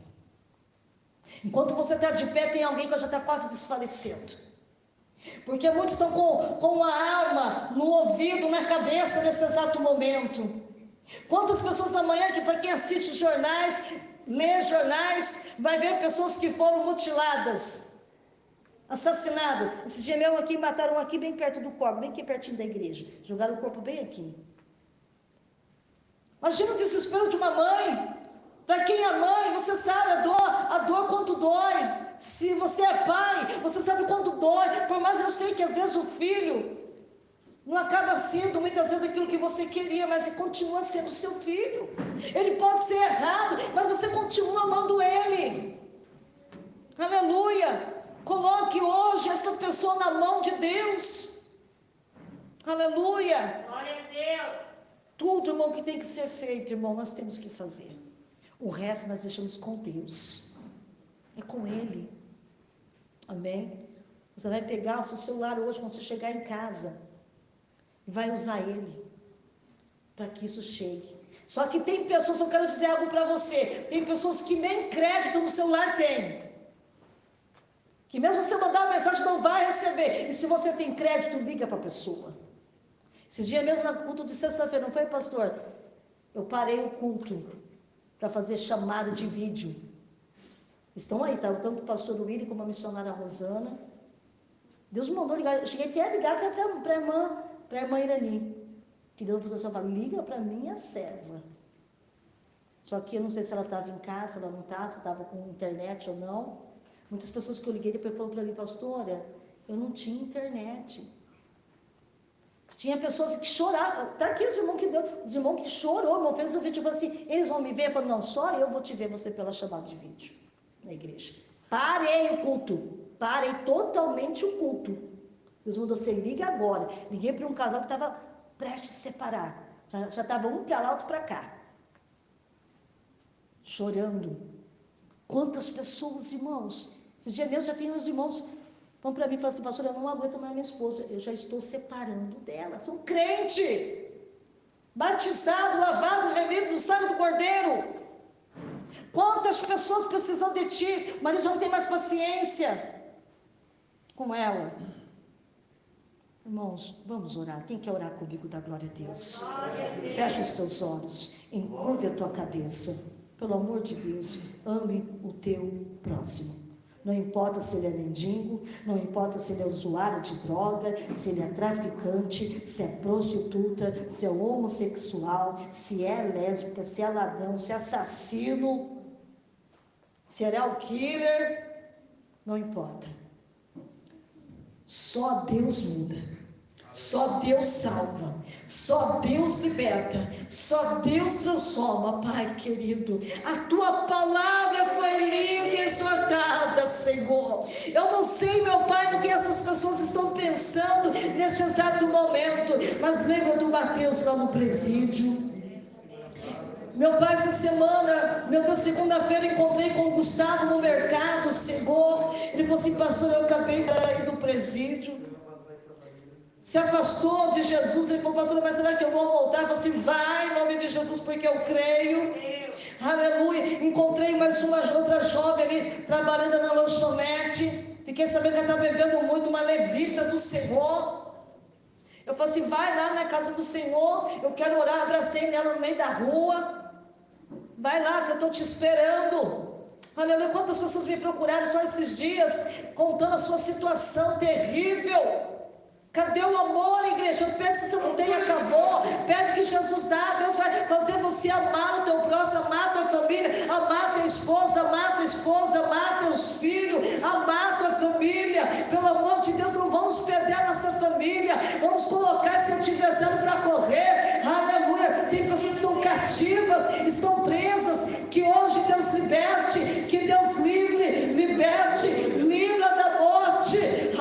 Enquanto você está de pé, tem alguém que já está quase desfalecendo. Porque muitos estão com uma arma no ouvido, na cabeça nesse exato momento. Quantas pessoas da manhã, que para quem assiste jornais, lê jornais, vai ver pessoas que foram mutiladas, assassinadas. Esse dia mesmo aqui, mataram aqui bem perto do corpo, bem aqui pertinho da igreja. Jogaram o corpo bem aqui. Imagina o desespero de uma mãe. Para quem é mãe, você sabe a dor quanto dói. Se você é pai, você sabe quanto dói. Por mais que eu sei que às vezes o filho não acaba sendo muitas vezes aquilo que você queria, mas ele continua sendo seu filho. Ele pode ser errado, mas você continua amando ele. Aleluia. Coloque hoje essa pessoa na mão de Deus. Aleluia. Glória a Deus. Tudo, irmão, que tem que ser feito, irmão, nós temos que fazer. O resto nós deixamos com Deus. É com Ele. Amém? Você vai pegar o seu celular hoje, quando você chegar em casa, e vai usar ele para que isso chegue. Só que tem pessoas, eu quero dizer algo para você, tem pessoas que nem crédito no celular tem. Que mesmo se você mandar uma mensagem, não vai receber. E se você tem crédito, liga para a pessoa. Esse dia mesmo, no culto de sexta-feira, não foi, pastor? Eu parei o culto para fazer chamada de vídeo. Estão aí, tá? Tanto o pastor William como a missionária Rosana. Deus me mandou ligar. Eu cheguei até a ligar até para a irmã Irani. Que Deus falou assim, liga para minha serva. Só que eu não sei se ela estava em casa, se ela não estava, se estava com internet ou não. Muitas pessoas que eu liguei depois falaram para mim, pastora, eu não tinha internet. Tinha pessoas que choraram. Está aqui os irmãos que chorou, irmão, fez o vídeo e falou assim, eles vão me ver? Eu falei, não, só eu vou te ver você pela chamada de vídeo na igreja. Parei o culto. Parei totalmente o culto. Deus mandou, você liga agora. Liguei para um casal que estava prestes a se separar. Já estava um para lá, outro para cá. Chorando. Quantas pessoas, irmãos. Esses dias mesmo já tem uns irmãos vão para mim e falam assim, pastor, eu não aguento mais minha esposa. Eu já estou separando dela. São crente. Batizado, lavado, remido no sangue do Cordeiro. Quantas pessoas precisam de ti, mas eles não têm mais paciência com ela. Irmãos, vamos orar. Quem quer orar comigo, dá glória a Deus. Fecha os teus olhos, encurve a tua cabeça. Pelo amor de Deus, ame o teu próximo. Não importa se ele é mendigo, não importa se ele é usuário de droga, se ele é traficante, se é prostituta, se é homossexual, se é lésbica, se é ladrão, se é assassino, se é serial killer, não importa. Só Deus muda. Só Deus salva, só Deus liberta, só Deus transforma, Pai querido. A tua palavra foi lida e exortada, Senhor. Eu não sei, meu Pai, no que essas pessoas estão pensando nesse exato momento, mas lembra do Mateus lá no presídio. Meu Pai, essa semana, meu Deus, segunda-feira, encontrei com o Gustavo no mercado, Senhor. Ele falou assim: pastor, eu acabei de sair do presídio. Se afastou de Jesus. Ele falou: pastor, mas será que eu vou voltar? Eu falei assim: vai, em nome de Jesus, porque eu creio. Aleluia. Encontrei mais uma outra jovem ali, trabalhando na lanchonete. Fiquei sabendo que ela está bebendo muito, uma levita do Senhor. Eu falei assim: vai lá na casa do Senhor, eu quero orar. Abracei ela no meio da rua. Vai lá que eu estou te esperando. Aleluia. Quantas pessoas me procuraram só esses dias, contando a sua situação terrível. Cadê o amor, igreja? Pede, se você não tem, acabou. Pede que Jesus dá. Deus vai fazer você amar o teu próximo, amar a tua família, amar tua esposa, amar teus filhos, amar tua família. Pelo amor de Deus, não vamos perder a nossa família. Vamos colocar esse adversário para correr. Aleluia. Tem pessoas que estão cativas, estão presas. Que hoje Deus liberte, que Deus liberte, livra da morte.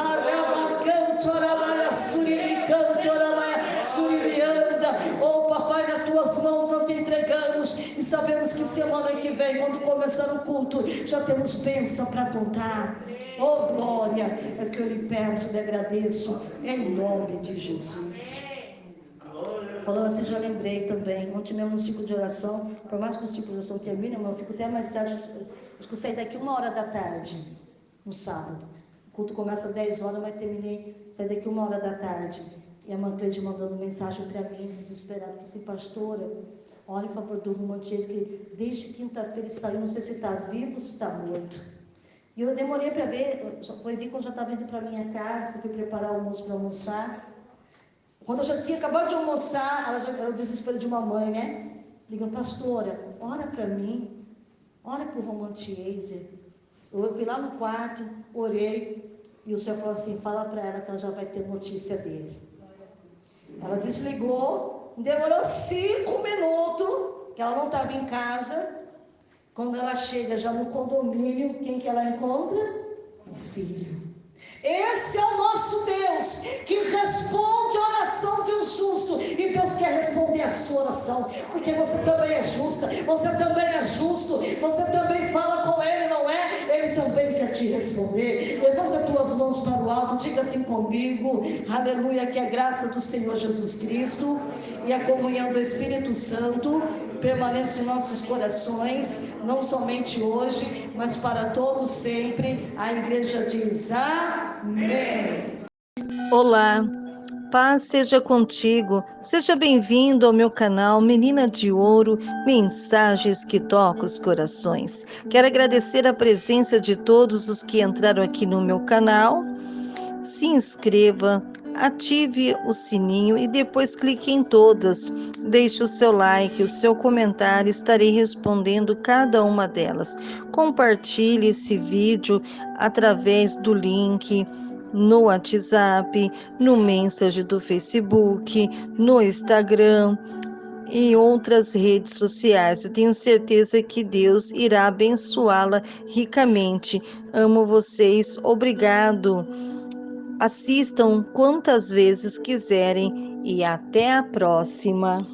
Oh papai, nas tuas mãos nós entregamos e sabemos que semana que vem, quando começar o culto, já temos bênção para contar. Oh glória, é que eu lhe peço, lhe agradeço em nome de Jesus. Falando assim, já lembrei também, ontem mesmo no ciclo de oração, por mais que o ciclo de oração termine, eu fico até mais tarde. Acho que eu saí daqui 1h no sábado. O culto começa às 10 horas, mas saí daqui 1h. E a irmã Cleide mandando mensagem para mim, desesperada, falou assim: pastora, olha em favor do Romantiês, que desde quinta-feira ele saiu, não sei se está vivo ou se está morto. E eu demorei para ver, foi vir quando já estava indo para minha casa, fui preparar o almoço para almoçar. Quando eu já tinha acabado de almoçar, era o desespero de uma mãe, né? Ligando: pastora, ora para mim, ora para o Romantiês. Eu fui lá no quarto, orei, e o Senhor falou assim: fala para ela que ela já vai ter notícia dele. Ela desligou, demorou 5 minutos, que ela não estava em casa. Quando ela chega já no condomínio, quem que ela encontra? O filho. Esse é o nosso Deus, que responde a oração de um justo. E Deus quer responder a sua oração, porque você também é justa, você também é justo, você também fala com Ele, não é? Ele também quer te responder. Levanta as tuas mãos para o alto, diga assim comigo: aleluia, que a graça do Senhor Jesus Cristo e a comunhão do Espírito Santo permanece em nossos corações, não somente hoje, mas para todos sempre. A igreja diz amém. Olá, paz seja contigo. Seja bem-vindo ao meu canal Menina de Ouro, mensagens que tocam os corações. Quero agradecer a presença de todos os que entraram aqui no meu canal. Se inscreva, ative o sininho e depois clique em todas. Deixe o seu like, o seu comentário, estarei respondendo cada uma delas. Compartilhe esse vídeo através do link no WhatsApp, no Messenger do Facebook, no Instagram e outras redes sociais. Eu tenho certeza que Deus irá abençoá-la ricamente. Amo vocês. Obrigado. Assistam quantas vezes quiserem e até a próxima.